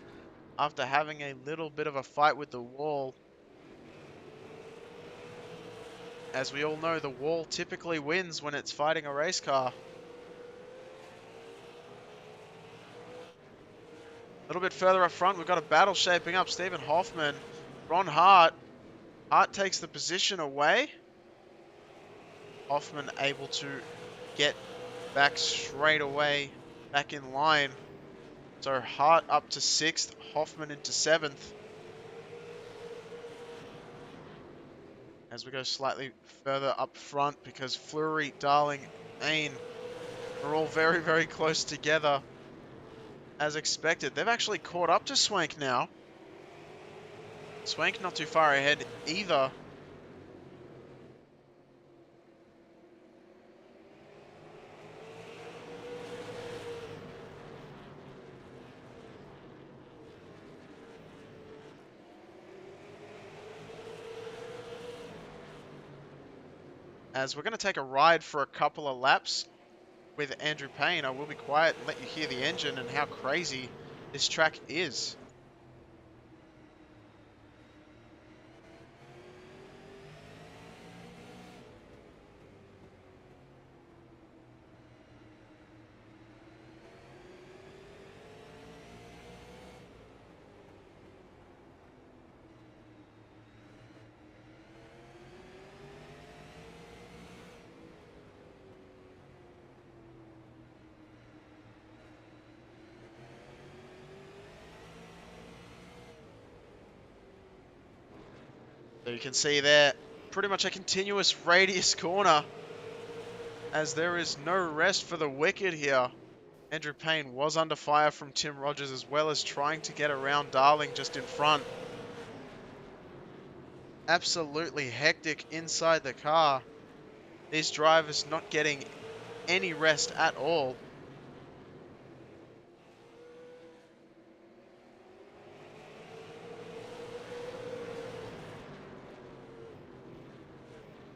after having a little bit of a fight with the wall. As we all know, the wall typically wins when it's fighting a race car. A little bit further up front, we've got a battle shaping up. Stephen Hoffman, Ron Hart. Hart takes the position away. Hoffman able to get back straight away, back in line. So Hart up to 6th, Hoffman into 7th. As we go slightly further up front, because Fleury, Darling, Ain are all very, very close together. As expected, they've actually caught up to Swank now. Swank not too far ahead either. As we're going to take a ride for a couple of laps with Andrew Payne. I will be quiet and let you hear the engine and how crazy this track is. So you can see there, pretty much a continuous radius corner, as there is no rest for the wicked here. Andrew Payne was under fire from Tim Rogers, as well as trying to get around Darling just in front. Absolutely hectic inside the car. These drivers not getting any rest at all.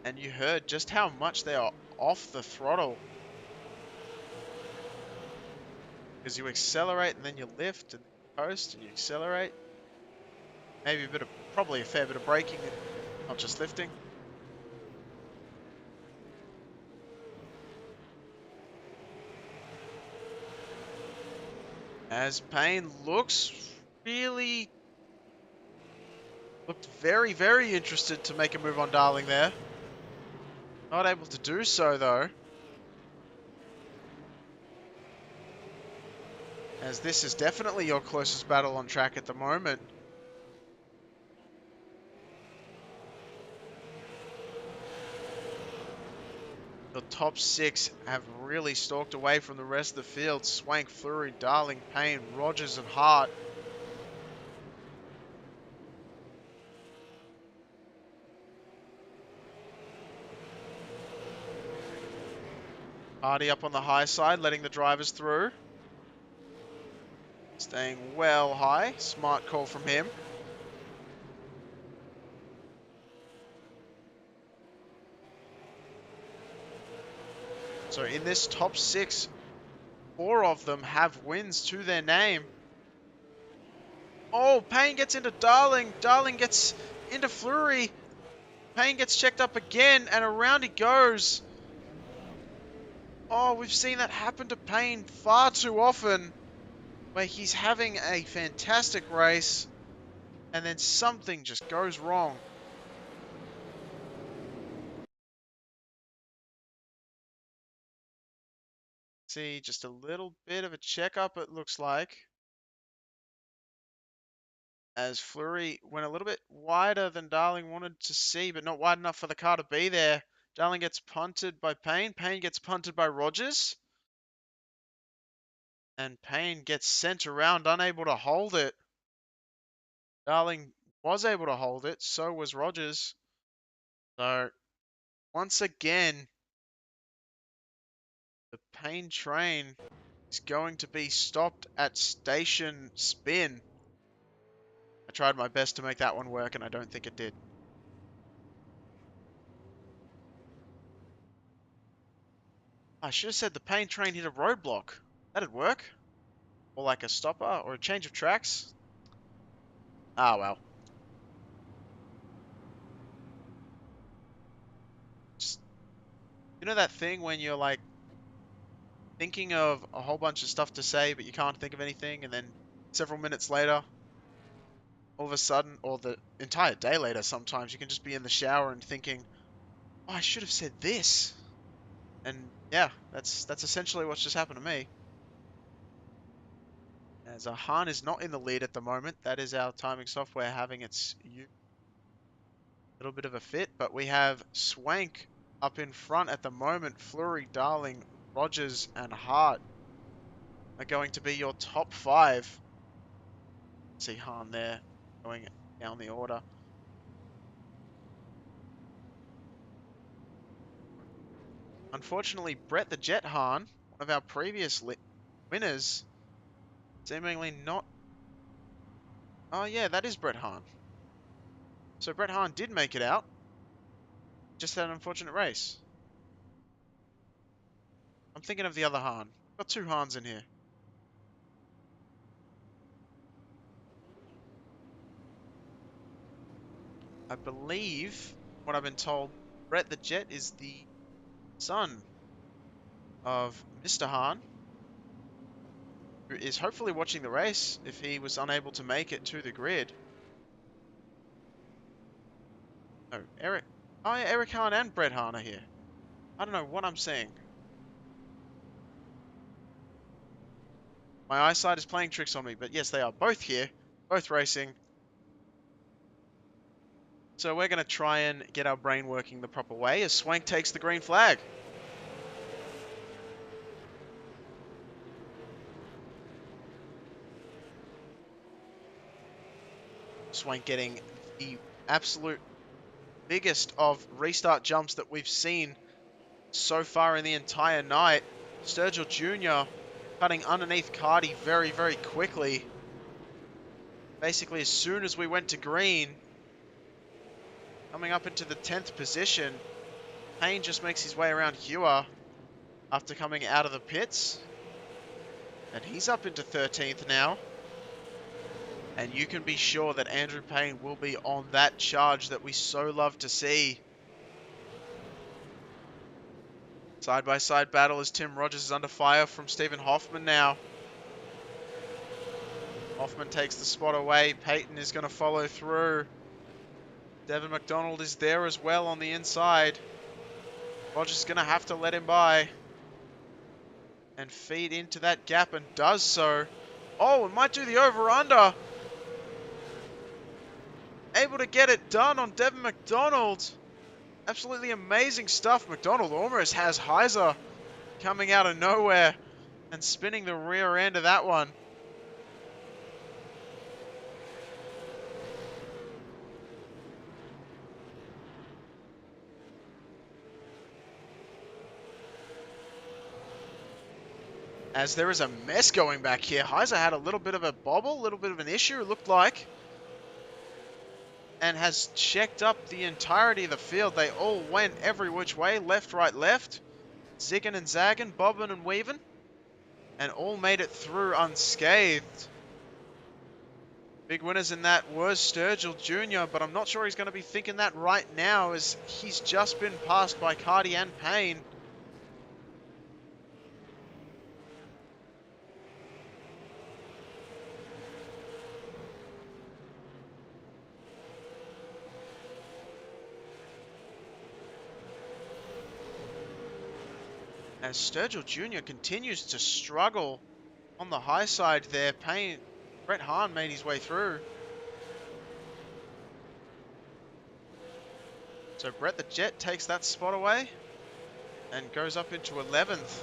And you heard just how much they are off the throttle. Because you accelerate and then you lift and then you coast and you accelerate. Maybe probably a fair bit of braking, not just lifting. As Payne looked very, very interested to make a move on Darling there. Not able to do so, though. As this is definitely your closest battle on track at the moment. The top six have really stalked away from the rest of the field. Swank, Fleury, Darling, Payne, Rogers, and Hart. Hardy up on the high side, letting the drivers through. Staying well high. Smart call from him. So in this top six, 4 of them have wins to their name. Oh, Payne gets into Darling. Darling gets into Fleury. Payne gets checked up again, and around he goes. Oh, we've seen that happen to Payne far too often, where he's having a fantastic race, and then something just goes wrong. See, just a little bit of a checkup, it looks like. As Fleury went a little bit wider than Darling wanted to see, but not wide enough for the car to be there. Darling gets punted by Payne. Payne gets punted by Rogers. And Payne gets sent around, unable to hold it. Darling was able to hold it, so was Rogers. So, once again, the Payne train is going to be stopped at Station Spin. I tried my best to make that one work, and I don't think it did. I should have said the Payne train hit a roadblock. That'd work. Or like a stopper, or a change of tracks. Ah, well. Just, you know that thing when you're like thinking of a whole bunch of stuff to say, but you can't think of anything, and then several minutes later, all of a sudden, or the entire day later sometimes, you can just be in the shower and thinking, oh, I should have said this. And yeah, that's essentially what's just happened to me. As Han is not in the lead at the moment. That is our timing software having its little bit of a fit, but we have Swank up in front at the moment. Fleury, Darling, Rogers, and Hart are going to be your top 5. See Han there going down the order. Unfortunately, Brett the Jet Han, one of our previous winners, seemingly not... Oh yeah, that is Brett Han. So Brett Han did make it out. Just had an unfortunate race. I'm thinking of the other Han. Got 2 Hans in here. I believe, what I've been told, Brett the Jet is the son of Mr. Han, who is hopefully watching the race if he was unable to make it to the grid. Oh, Eric. Oh, yeah, Eric Han and Brett Han are here. I don't know what I'm saying. My eyesight is playing tricks on me, but yes, they are both here, both racing. So we're going to try and get our brain working the proper way as Swank takes the green flag. Swank getting the absolute biggest of restart jumps that we've seen so far in the entire night. Sturgill Jr. cutting underneath Cardi very, very quickly. Basically, as soon as we went to green, coming up into the 10th position, Payne just makes his way around Hewer after coming out of the pits. And he's up into 13th now. And you can be sure that Andrew Payne will be on that charge that we so love to see. Side-by-side battle as Tim Rogers is under fire from Stephen Hoffman now. Hoffman takes the spot away. Peyton is going to follow through. Devin McDonald is there as well on the inside. Rogers is going to have to let him by and feed into that gap, and does so. Oh, and might do the over-under. Able to get it done on Devin McDonald. Absolutely amazing stuff. McDonald almost has Heiser coming out of nowhere and spinning the rear end of that one. As there is a mess going back here. Heiser had a little bit of a bobble, a little bit of an issue, it looked like. And has checked up the entirety of the field. They all went every which way, left, right, left. Zigging and zagging, bobbing and weaving. And all made it through unscathed. Big winners in that was Sturgill Jr., but I'm not sure he's going to be thinking that right now, as he's just been passed by Cardi and Payne. As Sturgill Jr. continues to struggle on the high side there. Brett Hahn made his way through. So Brett the Jet takes that spot away and goes up into 11th.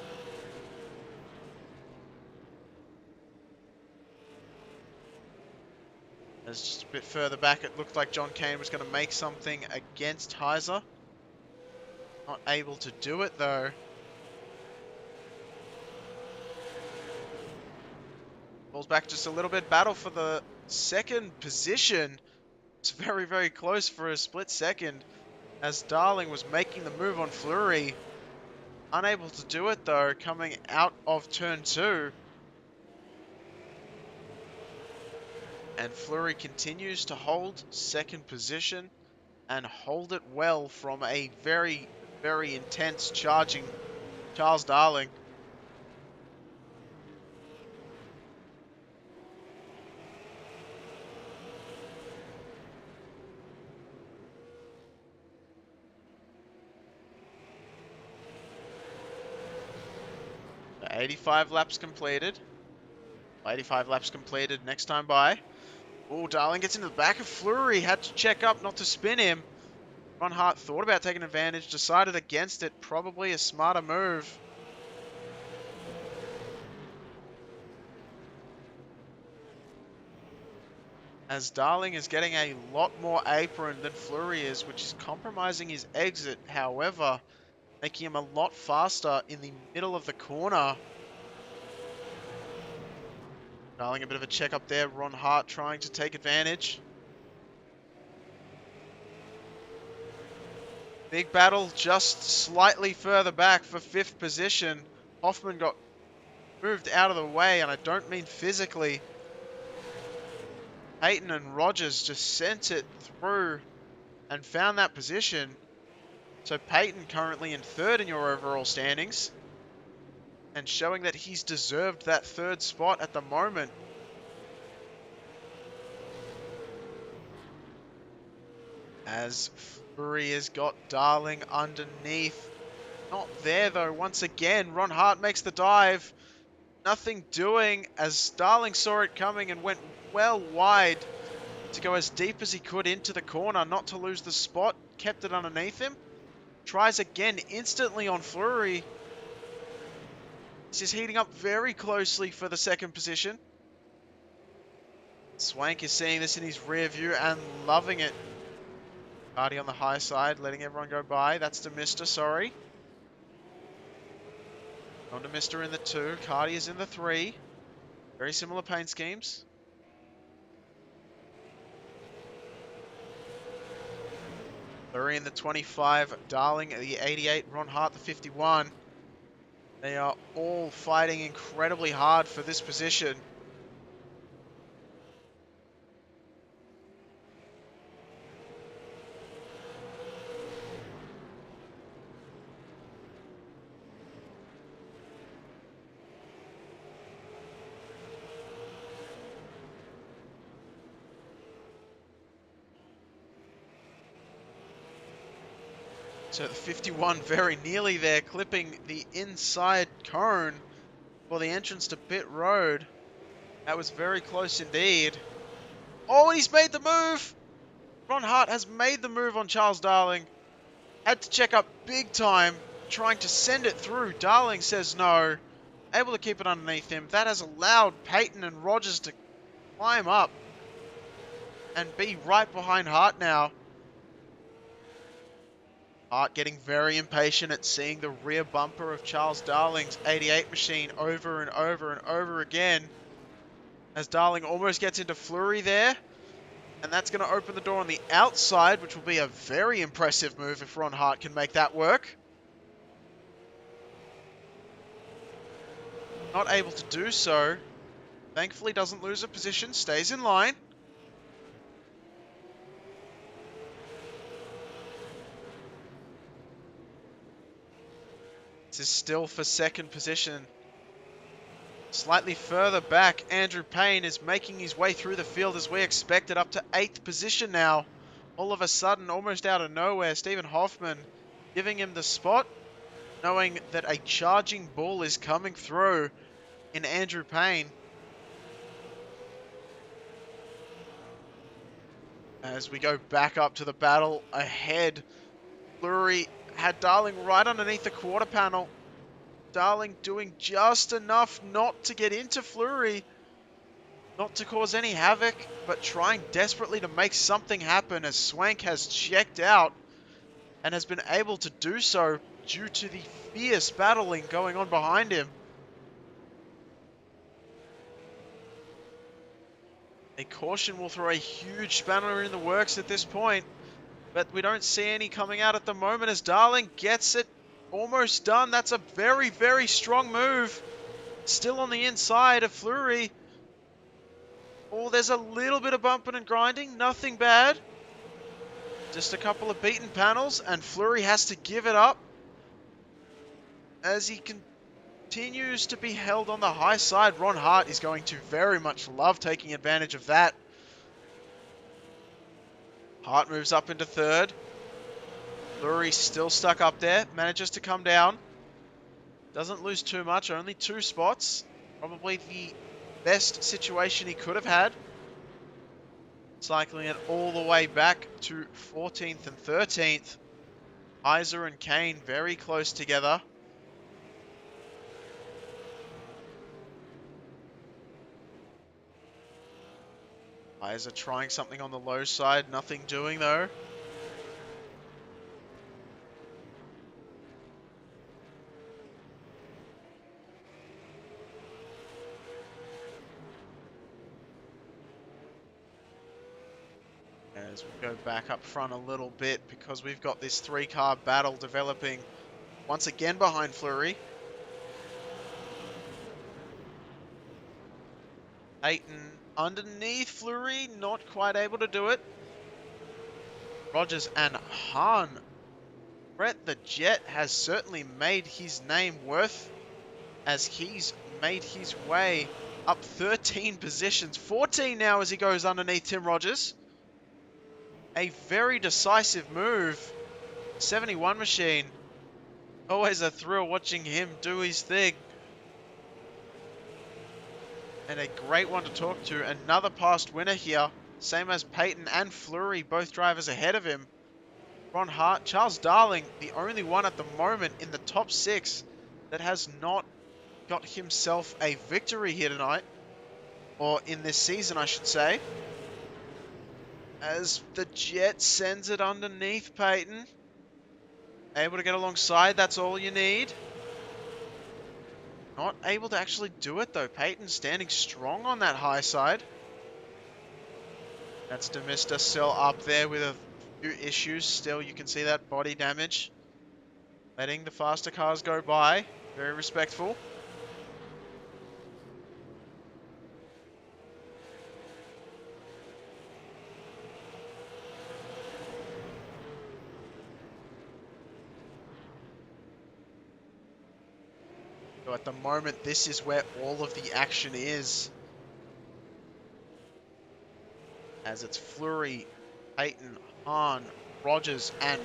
As just a bit further back, it looked like John Kane was going to make something against Heiser. Not able to do it though. Falls back just a little bit. Battle for the second position. It's very, very close for a split second, as Darling was making the move on Fleury. Unable to do it though, coming out of turn 2. And Fleury continues to hold second position and hold it well from a very, very intense charging Charles Darling. So 85 laps completed. 85 laps completed next time by. Oh, Darling gets into the back of Fleury. Had to check up not to spin him. Ron Hart thought about taking advantage, decided against it. Probably a smarter move. As Darling is getting a lot more apron than Fleury is, which is compromising his exit. However, making him a lot faster in the middle of the corner. Darling a bit of a check up there. Ron Hart trying to take advantage. Big battle just slightly further back for 5th position. Hoffman got moved out of the way, and I don't mean physically. Peyton and Rogers just sent it through and found that position. So Peyton currently in 3rd in your overall standings, and showing that he's deserved that 3rd spot at the moment. As Fleury has got Darling underneath. Not there though. Once again, Ron Hart makes the dive. Nothing doing, as Darling saw it coming and went well wide to go as deep as he could into the corner, not to lose the spot. Kept it underneath him. Tries again instantly on Fleury. This is heating up very closely for the 2nd position. Swank is seeing this in his rear view and loving it. Cardi on the high side, letting everyone go by. That's to Mr. Sorry. On to Mr. in the 2. Cardi is in the 3. Very similar paint schemes. Fleury in the 25. Darling the 88. Ron Hart the 51. They are all fighting incredibly hard for this position. So the 51 very nearly there, clipping the inside cone for the entrance to pit road. That was very close indeed. Oh, and he's made the move! Ron Hart has made the move on Charles Darling. Had to check up big time, trying to send it through. Darling says no. Able to keep it underneath him. That has allowed Peyton and Rogers to climb up and be right behind Hart now. Hart getting very impatient at seeing the rear bumper of Charles Darling's 88 machine over and over and over again. As Darling almost gets into flurry there. And that's going to open the door on the outside, which will be a very impressive move if Ron Hart can make that work. Not able to do so. Thankfully doesn't lose a position, stays in line. This is still for second position. Slightly further back, Andrew Payne is making his way through the field as we expected, up to 8th position now. All of a sudden, almost out of nowhere, Stephen Hoffman giving him the spot, knowing that a charging bull is coming through in Andrew Payne. As we go back up to the battle ahead, Fleury had Darling right underneath the quarter panel. Darling doing just enough not to get into Fleury, not to cause any havoc, but trying desperately to make something happen as Swank has checked out and has been able to do so due to the fierce battling going on behind him. A caution will throw a huge spanner in the works at this point, but we don't see any coming out at the moment as Darling gets it almost done. That's a very, very strong move. Still on the inside of Fleury. Oh, there's a little bit of bumping and grinding. Nothing bad. Just a couple of beaten panels, and Fleury has to give it up as he continues to be held on the high side. Ron Hart is going to very much love taking advantage of that. Hart moves up into third. Fleury still stuck up there. Manages to come down. Doesn't lose too much. Only 2 spots. Probably the best situation he could have had. Cycling it all the way back to 14th and 13th. Isa and Kane very close together. Isa trying something on the low side. Nothing doing though. As we go back up front a little bit because we've got this 3-car battle developing once again behind Fleury. Peyton underneath Fleury, not quite able to do it. Rogers and Hahn. Brett the Jet has certainly made his name worth as he's made his way up 13 positions. 14 now as he goes underneath Tim Rogers. A very decisive move. 71 machine. Always a thrill watching him do his thing. And a great one to talk to. Another past winner here. Same as Peyton and Fleury, both drivers ahead of him. Ron Hart, Charles Darling, the only one at the moment in the top 6 that has not got himself a victory here tonight. Or in this season, I should say. As the Jet sends it underneath Peyton. Able to get alongside, that's all you need. Not able to actually do it though. Peyton standing strong on that high side. That's Demista still up there with a few issues. Still, you can see that body damage. Letting the faster cars go by. Very respectful. So at the moment, this is where all of the action is. As it's Fleury, Peyton, Hahn, Rogers, and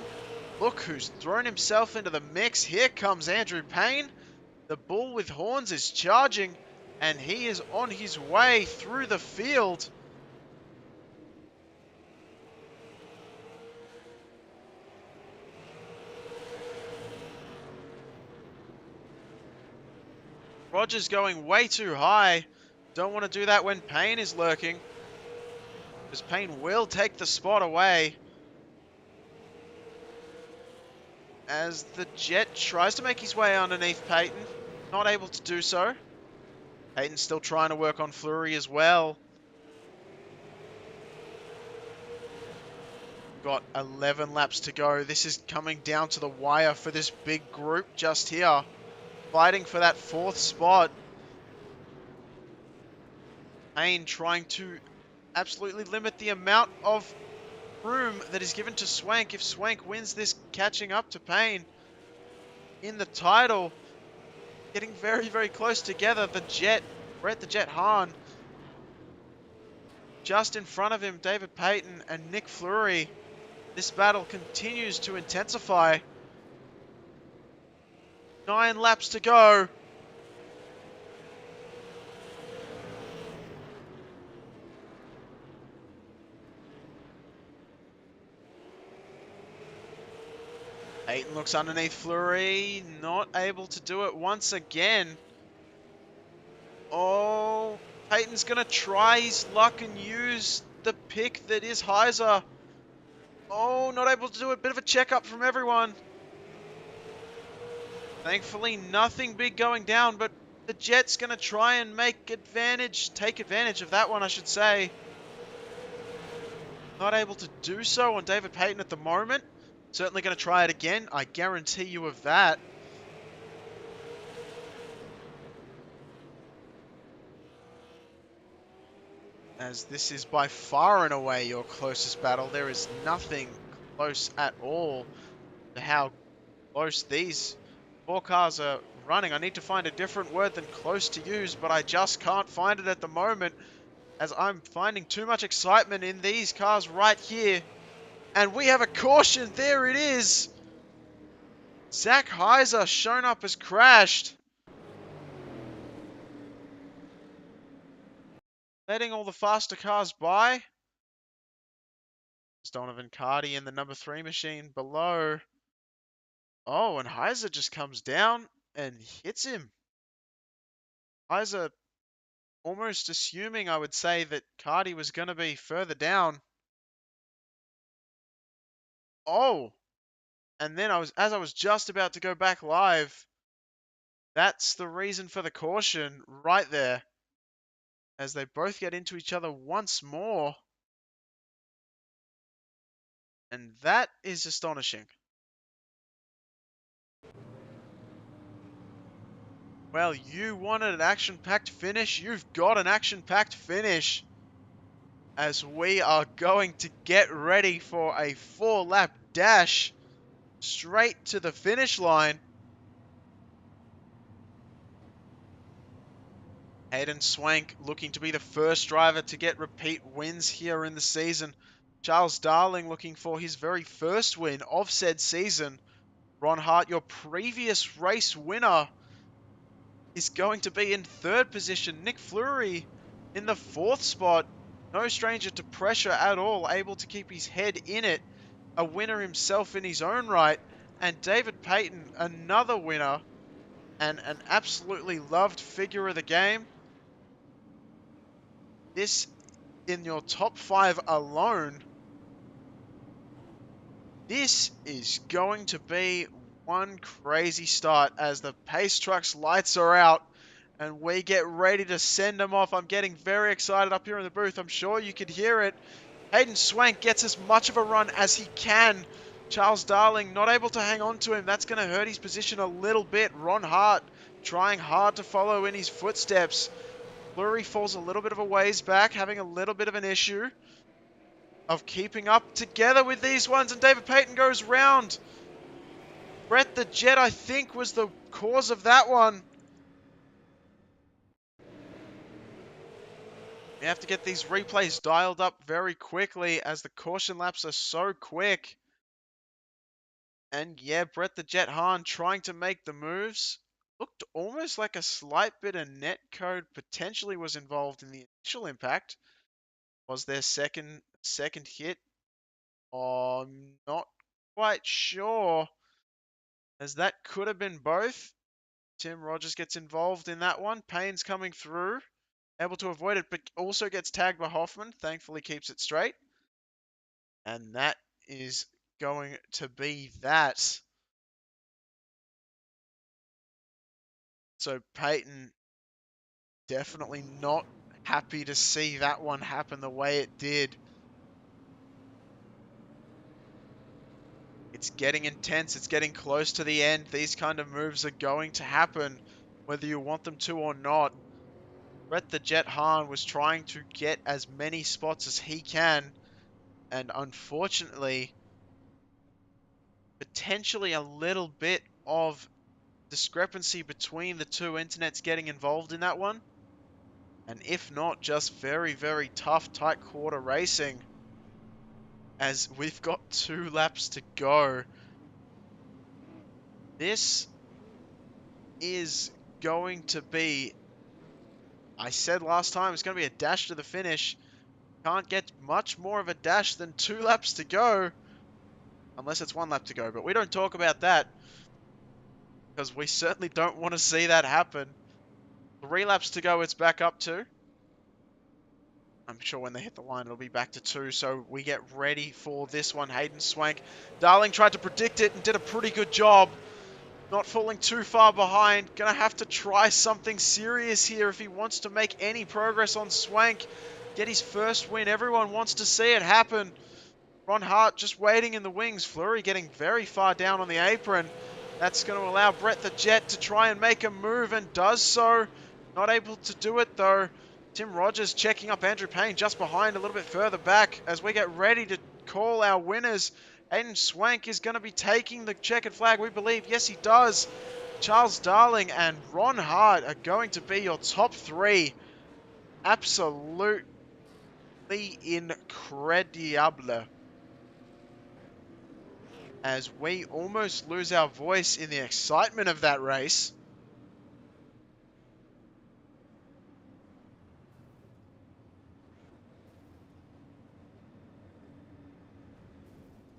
Look who's thrown himself into the mix. Here comes Andrew Payne. The bull with horns is charging, and he is on his way through the field. Roger's going way too high. Don't want to do that when Payne is lurking, because Payne will take the spot away. As the Jet tries to make his way underneath Peyton. Not able to do so. Peyton's still trying to work on Fleury as well. Got 11 laps to go. This is coming down to the wire for this big group just here. Fighting for that 4th spot. Payne trying to absolutely limit the amount of room that is given to Swank. If Swank wins this, catching up to Payne in the title. Getting very, very close together. The Jet, Brett the Jet Hahn, just in front of him, David Payton and Nick Fleury. This battle continues to intensify. 9 laps to go. Peyton looks underneath Fleury, not able to do it once again. Oh, Peyton's going to try his luck and use the pick that is Heiser. Oh, not able to do it. Bit of a checkup from everyone. Thankfully, nothing big going down, but the Jet's going to try and take advantage of that one, I should say. Not able to do so on David Payton at the moment. Certainly going to try it again. I guarantee you of that. As this is by far and away your closest battle. There is nothing close at all to how close these 4 cars are running. I need to find a different word than close to use, but I just can't find it at the moment, as I'm finding too much excitement in these cars right here. And we have a caution. There it is. Zach Heiser shown up as crashed. Letting all the faster cars by. It's Donovan Carty in the number 3 machine below. Oh, and Heiser just comes down and hits him. Heiser almost assuming, I would say, that Carty was going to be further down. Oh, and then as I was just about to go back live, that's the reason for the caution right there. As they both get into each other once more. And that is astonishing. Well, you wanted an action-packed finish. You've got an action-packed finish. As we are going to get ready for a 4-lap dash straight to the finish line. Hayden Swank looking to be the first driver to get repeat wins here in the season. Charles Darling looking for his very first win of said season. Ron Hart, your previous race winner, is going to be in 3rd position. Nick Fleury in the 4th spot. No stranger to pressure at all, able to keep his head in it. A winner himself in his own right. And David Payton, another winner and an absolutely loved figure of the game. This, in your top 5 alone, this is going to be one crazy start as the pace truck's lights are out and we get ready to send them off. I'm getting very excited up here in the booth. I'm sure you could hear it. Hayden Swank gets as much of a run as he can. Charles Darling not able to hang on to him. That's going to hurt his position a little bit. Ron Hart trying hard to follow in his footsteps. Fleury falls a little bit of a ways back, having a little bit of an issue of keeping up together with these ones. And David Payton goes round. Brett the Jet, I think, was the cause of that one. We have to get these replays dialed up very quickly as the caution laps are so quick. And yeah, Brett the Jet Hahn trying to make the moves. Looked almost like a slight bit of net code potentially was involved in the initial impact. Was their second hit? Oh, I'm not quite sure, as that could have been both. Tim Rogers gets involved in that one. Payne's coming through, able to avoid it, but also gets tagged by Hoffman. Thankfully keeps it straight. And that is going to be that. So Peyton definitely not happy to see that one happen the way it did. It's getting intense. It's getting close to the end. These kind of moves are going to happen, whether you want them to or not. Brett the Jet Hahn was trying to get as many spots as he can, and unfortunately, potentially a little bit of discrepancy between the two internets getting involved in that one. And if not, just very, very tough, tight quarter racing, as we've got 2 laps to go. This is going to be, I said last time, it's going to be a dash to the finish. Can't get much more of a dash than 2 laps to go, unless it's 1 lap to go. But we don't talk about that, because we certainly don't want to see that happen. 3 laps to go, it's back up to. I'm sure when they hit the line, it'll be back to 2. So we get ready for this one. Hayden Swank. Darling tried to predict it and did a pretty good job. Not falling too far behind. Gonna have to try something serious here if he wants to make any progress on Swank. Get his first win. Everyone wants to see it happen. Ron Hart just waiting in the wings. Fleury getting very far down on the apron. That's going to allow Brett the Jet to try and make a move, and does so. Not able to do it though. Tim Rogers checking up Andrew Payne just behind, a little bit further back, as we get ready to call our winners. Aiden Swank is going to be taking the checkered flag, we believe. Yes, he does. Charles Darling and Ron Hart are going to be your top 3. Absolutely incredible. As we almost lose our voice in the excitement of that race.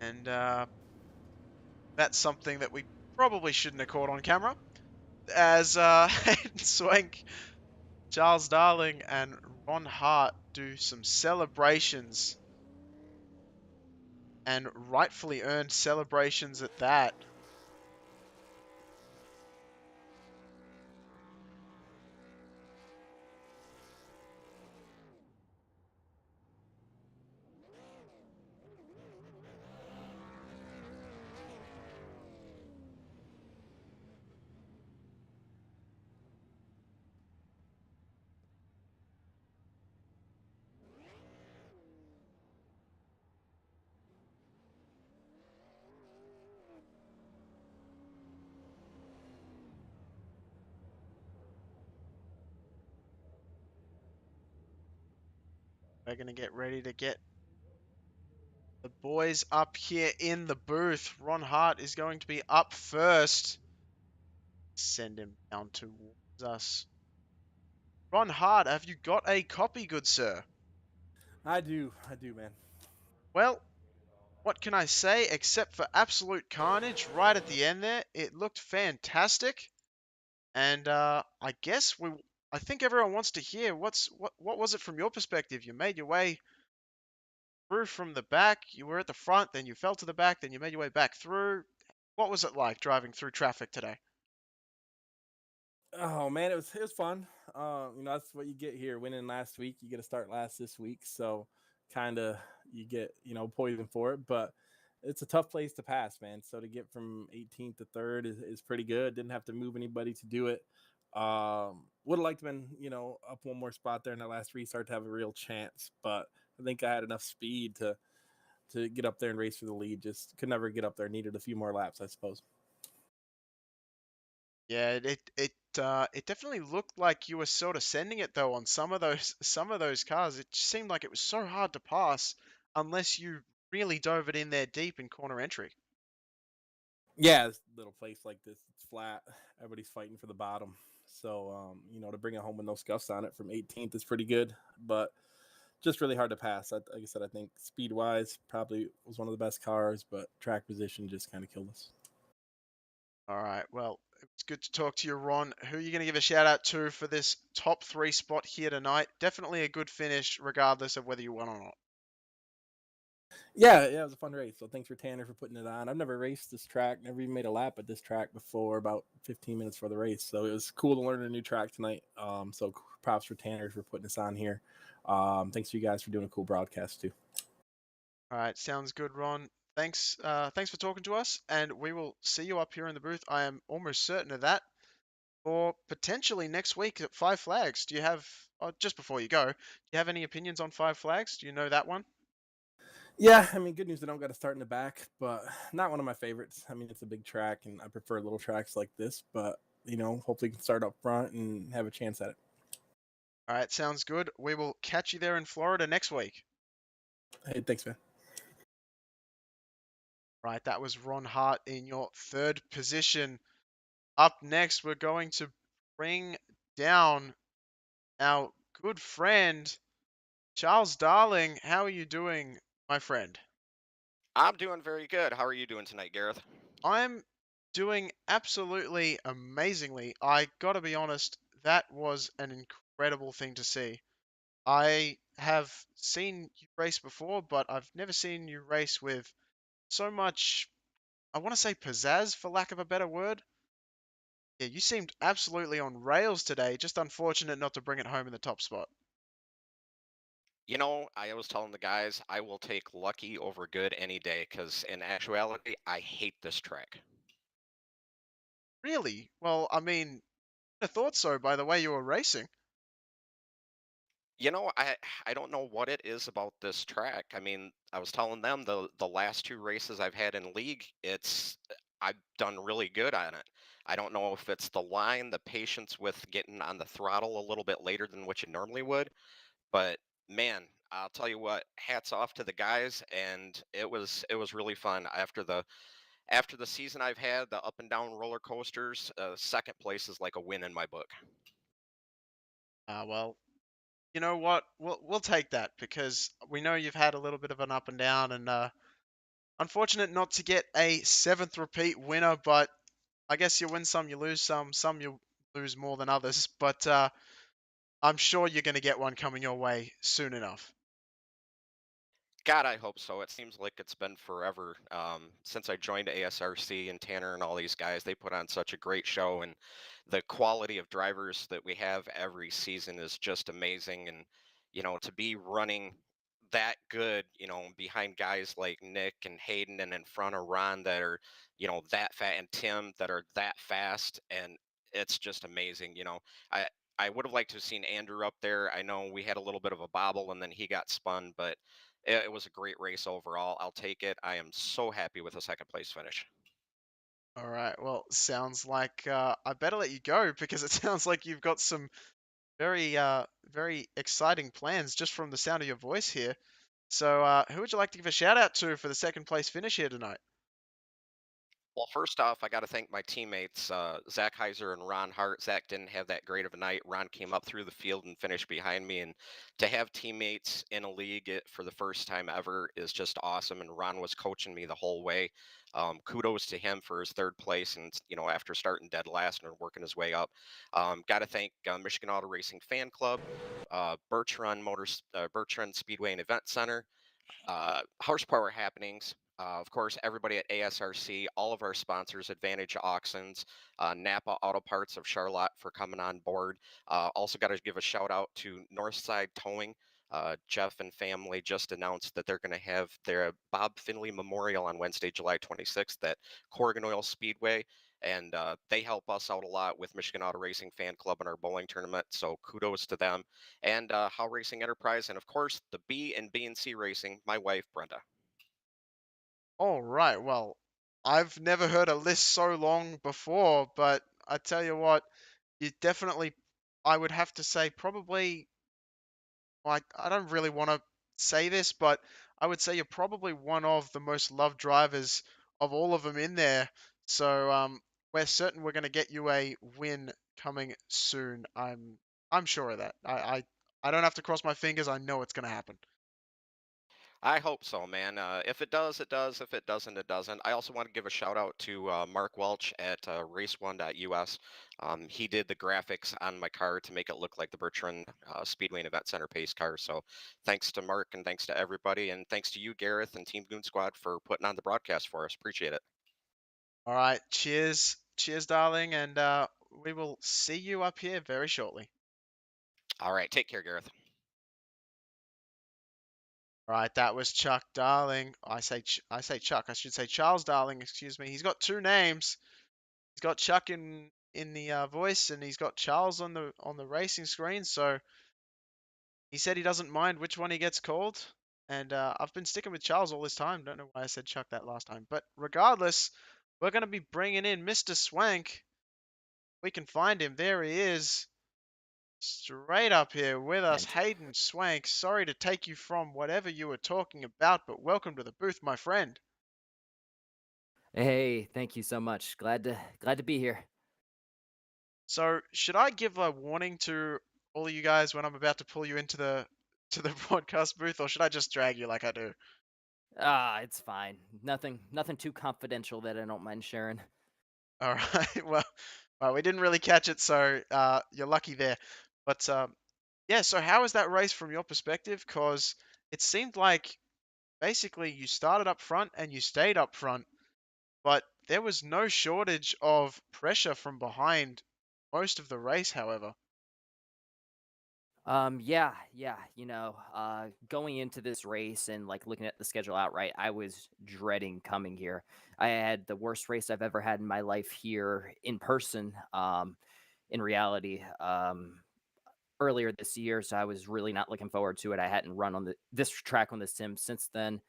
And that's something that we probably shouldn't have caught on camera. As Hayden Swank, Charles Darling, and Ron Hart do some celebrations. And rightfully earned celebrations at that. We're going to get ready to get the boys up here in the booth. Ron Hart is going to be up first. Send him down towards us. Ron Hart, have you got a copy, good sir? I do, man. Well, what can I say except for absolute carnage right at the end there? It looked fantastic, and I think everyone wants to hear what was it from your perspective? You made your way through from the back. You were at the front, then you fell to the back, then you made your way back through. What was it like driving through traffic today? Oh man, it was fun. That's what you get here. Winning last week, you get to start last this week, so kind of you get poison for it. But it's a tough place to pass, man. So to get from 18th to third is pretty good. Didn't have to move anybody to do it. Would have liked to been up one more spot there in that last restart to have a real chance, but I think I had enough speed to get up there and race for the lead. Just could never get up there. Needed a few more laps, I suppose. Yeah, it definitely looked like you were sort of sending it though on some of those cars. It just seemed like it was so hard to pass unless you really dove it in there deep in corner entry. Yeah, this little place like this, it's flat. Everybody's fighting for the bottom. So, to bring it home with no scuffs on it from 18th is pretty good, but just really hard to pass. Like I said, I think speed wise, probably was one of the best cars, but track position just kind of killed us. All right. Well, it's good to talk to you, Ron. Who are you going to give a shout out to for this top three spot here tonight? Definitely a good finish, regardless of whether you won or not. Yeah, it was a fun race. So thanks for Tanner for putting it on. I've never raced this track, never even made a lap at this track before about 15 minutes for the race. So it was cool to learn a new track tonight. So props for Tanner for putting us on here. Thanks to you guys for doing a cool broadcast too. All right. Sounds good, Ron. Thanks for talking to us, and we will see you up here in the booth. I am almost certain of that. Or potentially next week at Five Flags. Do you have, just before you go, do you have any opinions on Five Flags? Do you know that one? Yeah, I mean, good news I don't got to start in the back, but not one of my favorites. I mean, it's a big track, and I prefer little tracks like this. But hopefully, can start up front and have a chance at it. All right, sounds good. We will catch you there in Florida next week. Hey, thanks, man. Right, that was Ron Hart in your third position. Up next, we're going to bring down our good friend, Charles Darling. How are you doing, my friend? I'm doing very good. How are you doing tonight, Gareth? I'm doing absolutely amazingly. I gotta be honest, that was an incredible thing to see. I have seen you race before, but I've never seen you race with so much, I want to say pizzazz, for lack of a better word. Yeah, you seemed absolutely on rails today. Just unfortunate not to bring it home in the top spot. I was telling the guys I will take lucky over good any day because in actuality, I hate this track. Really? Well, I mean, I thought so by the way you were racing. I don't know what it is about this track. I mean, I was telling them the last two races I've had in league, I've done really good on it. I don't know if it's the line, the patience with getting on the throttle a little bit later than what you normally would, but man, I'll tell you what, hats off to the guys, and it was really fun after the season I've had, the up and down roller coasters. Second place is like a win in my book. Well, you know what? We'll take that because we know you've had a little bit of an up and down, and unfortunate not to get a seventh repeat winner. But I guess you win some, you lose some. Some you lose more than others. But I'm sure you're going to get one coming your way soon enough. God, I hope so. It seems like it's been forever since I joined ASRC, and Tanner and all these guys. They put on such a great show, and the quality of drivers that we have every season is just amazing. And to be running that good, behind guys like Nick and Hayden, and in front of Ron that are, that fat, and Tim that are that fast, and it's just amazing. I. I would have liked to have seen Andrew up there. I know we had a little bit of a bobble and then he got spun, but it was a great race overall. I'll take it. I am so happy with the second place finish. All right. Well, sounds like I better let you go because it sounds like you've got some very exciting plans just from the sound of your voice here. So, who would you like to give a shout out to for the second place finish here tonight? Well, first off, I got to thank my teammates, Zach Heiser and Ron Hart. Zach didn't have that great of a night. Ron came up through the field and finished behind me. And to have teammates in a league for the first time ever is just awesome. And Ron was coaching me the whole way. Kudos to him for his third place. And, after starting dead last and working his way up, got to thank Michigan Auto Racing Fan Club, Birch Run Speedway and Event Center, horsepower happenings. Of course, everybody at ASRC, all of our sponsors, Advantage Auctions, Napa Auto Parts of Charlotte for coming on board. Also got to give a shout out to Northside Towing. Jeff and family just announced that they're going to have their Bob Finley Memorial on Wednesday, July 26th at Corrigan Oil Speedway. And they help us out a lot with Michigan Auto Racing Fan Club and our bowling tournament. So kudos to them. And How Racing Enterprise, and of course the B&C Racing, my wife Brenda. All right. Well, I've never heard a list so long before, but I tell you what, you definitely, I would have to say, probably, like, I don't really want to say this, but I would say you're probably one of the most loved drivers of all of them in there. So we're certain we're going to get you a win coming soon. I'm sure of that. I don't have to cross my fingers. I know it's going to happen. I hope so, man. If it does, it does. If it doesn't, it doesn't. I also want to give a shout out to Mark Welch at race1.us. He did the graphics on my car to make it look like the Bertrand Speedway and Event Center pace car. So thanks to Mark and thanks to everybody. And thanks to you, Gareth, and Team Goon Squad for putting on the broadcast for us. Appreciate it. All right. Cheers. Cheers, darling. And we will see you up here very shortly. All right. Take care, Gareth. All right. That was Chuck Darling. I say Chuck. I should say Charles Darling. Excuse me. He's got two names. He's got Chuck in the voice, and he's got Charles on the racing screen. So he said he doesn't mind which one he gets called. And I've been sticking with Charles all this time. Don't know why I said Chuck that last time. But regardless, we're going to be bringing in Mr. Swank. We can find him. There he is. Straight up here with us, And Hayden Swank. Sorry to take you from whatever you were talking about, but welcome to the booth, my friend. hey, thank you so much. Glad to be here. So, should I give a warning to all of you guys when I'm about to pull you into the broadcast booth, or should I just drag you like I do? It's fine. Nothing too confidential that I don't mind sharing. All right. Well, we didn't really catch it, so you're lucky there. But yeah. So, how was that race from your perspective? Because it seemed like basically you started up front and you stayed up front, but there was no shortage of pressure from behind most of the race. However. Yeah, going into this race and like looking at the schedule outright, I was dreading coming here. I had the worst race I've ever had in my life here in person. In reality, earlier this year, so I was really not looking forward to it. I hadn't run on this track on the sim since then.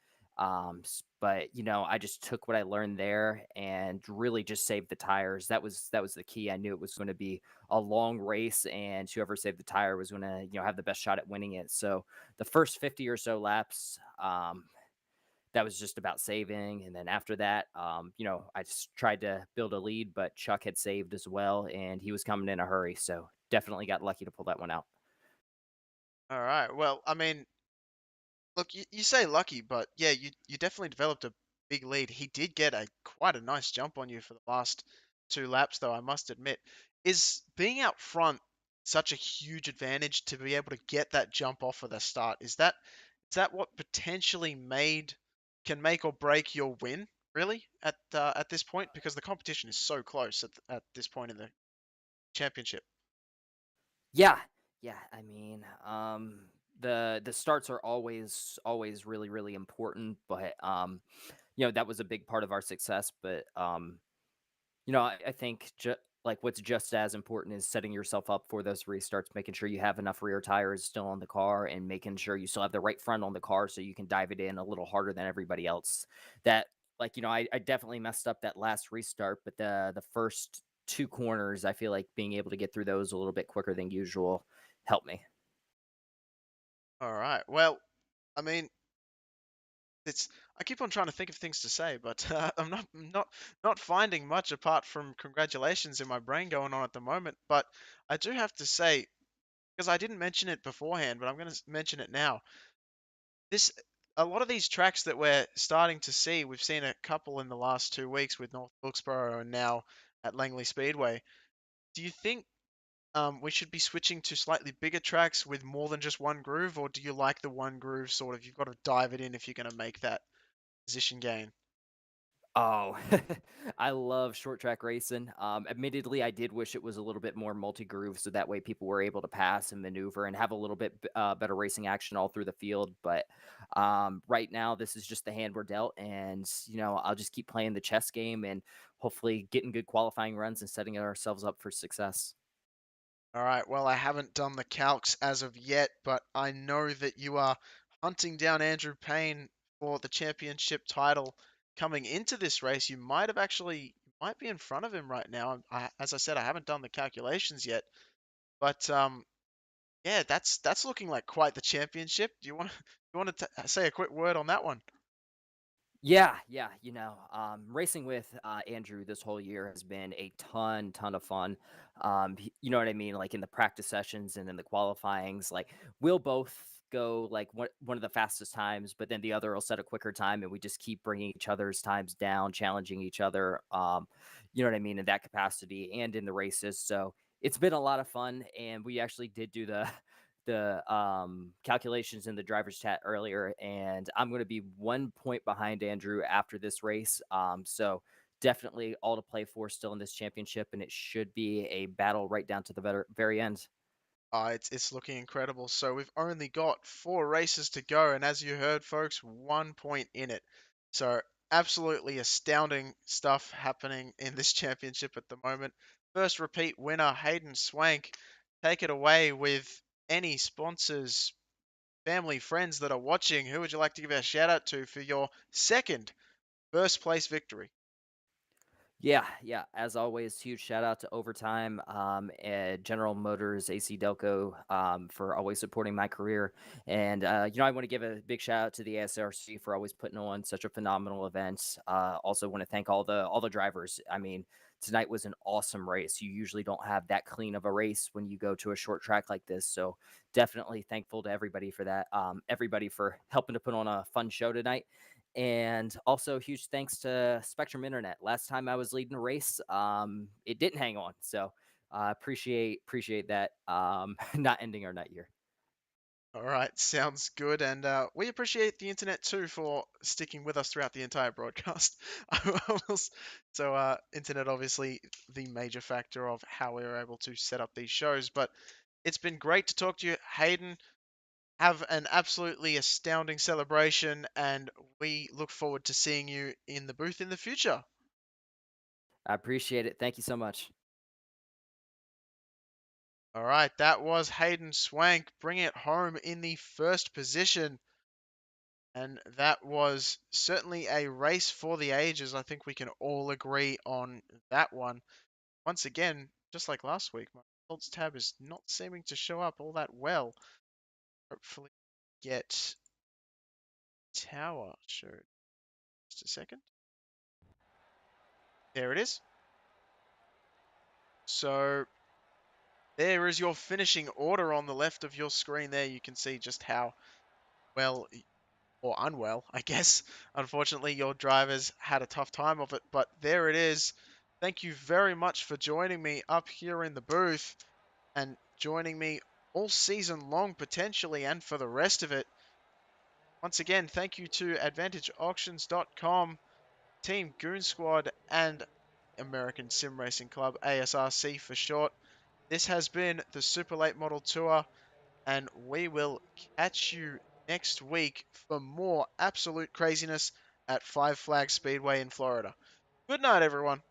But I just took what I learned there and really just saved the tires. That was the key. I knew it was going to be a long race, and whoever saved the tire was going to have the best shot at winning it. So the first 50 or so laps, that was just about saving, and then after that, I just tried to build a lead, but Chuck had saved as well, and he was coming in a hurry, so definitely got lucky to pull that one out. All right. Well, I mean, look, you say lucky, but yeah, you definitely developed a big lead. He did get quite a nice jump on you for the last two laps, though, I must admit. Is being out front such a huge advantage to be able to get that jump off of the start? Is that what potentially can make or break your win, really, at this point? Because the competition is so close at this point in the championship. Yeah, yeah. I mean, the starts are always really really important, but that was a big part of our success. But I think like what's just as important is setting yourself up for those restarts, making sure you have enough rear tires still on the car, and making sure you still have the right front on the car so you can dive it in a little harder than everybody else. That like I definitely messed up that last restart, but the first two corners, I feel like being able to get through those a little bit quicker than usual helped me. All right. Well, I mean, it's I keep on trying to think of things to say, but I'm not finding much apart from congratulations in my brain going on at the moment. But I do have to say, because I didn't mention it beforehand, but I'm going to mention it now. This A lot of these tracks that we're starting to see, we've seen a couple in the last 2 weeks with North Wilkesboro and now at Langley Speedway. Do you think we should be switching to slightly bigger tracks with more than just one groove, or do you like the one groove sort of? You've got to dive it in if you're going to make that position gain. Oh, I love short track racing. Admittedly, I did wish it was a little bit more multi-groove, so that way people were able to pass and maneuver and have a little bit better racing action all through the field. But right now, this is just the hand we're dealt, and I'll just keep playing the chess game and hopefully getting good qualifying runs and setting ourselves up for success. All right, well, I haven't done the calcs as of yet, but I know that you are hunting down Andrew Payne for the championship title coming into this race. You might be in front of him right now. As I said, I haven't done the calculations yet, but yeah, that's looking like quite the championship. Do you want to say a quick word on that one? Yeah, yeah. Racing with Andrew this whole year has been a ton of fun. You know what I mean? Like in the practice sessions and in the qualifyings, like we'll both go like one of the fastest times, but then the other will set a quicker time, and we just keep bringing each other's times down, challenging each other. You know what I mean? In that capacity and in the races. So it's been a lot of fun, and we actually did do the calculations in the driver's chat earlier, and I'm going to be 1 point behind Andrew after this race. So definitely all to play for still in this championship, and it should be a battle right down to the very end. It's looking incredible. So we've only got 4 races to go, and as you heard, folks, 1 point in it. So absolutely astounding stuff happening in this championship at the moment. First repeat winner, Hayden Swank. Take it away with any sponsors, family, friends that are watching. Who would you like to give a shout out to for your second first place victory? Yeah. As always, huge shout out to Overtime, and General Motors, AC Delco, for always supporting my career. And I want to give a big shout out to the ASRC for always putting on such a phenomenal event. Also, want to thank all the drivers. I mean, tonight was an awesome race. You usually don't have that clean of a race when you go to a short track like this. So definitely thankful to everybody for that. Everybody for helping to put on a fun show tonight. And also huge thanks to Spectrum Internet. Last time I was leading a race, it didn't hang on. So appreciate that not ending our night here. All right, sounds good. And we appreciate the internet too for sticking with us throughout the entire broadcast. Internet obviously the major factor of how we were able to set up these shows. But it's been great to talk to you, Hayden. Have an absolutely astounding celebration, and we look forward to seeing you in the booth in the future. I appreciate it. Thank you so much. All right, that was Hayden Swank bringing it home in the first position. And that was certainly a race for the ages. I think we can all agree on that one. Once again, just like last week, my results tab is not seeming to show up all that well. Hopefully get tower showed. Just a second. There it is. So there is your finishing order on the left of your screen there. You can see just how well or unwell, I guess. Unfortunately, your drivers had a tough time of it, but there it is. Thank you very much for joining me up here in the booth and joining me all season long, potentially, and for the rest of it. Once again, thank you to AdvantageAuctions.com, Team Goon Squad, and American Sim Racing Club, ASRC for short. This has been the Super Late Model Tour, and we will catch you next week for more absolute craziness at Five Flag Speedway in Florida. Good night, everyone.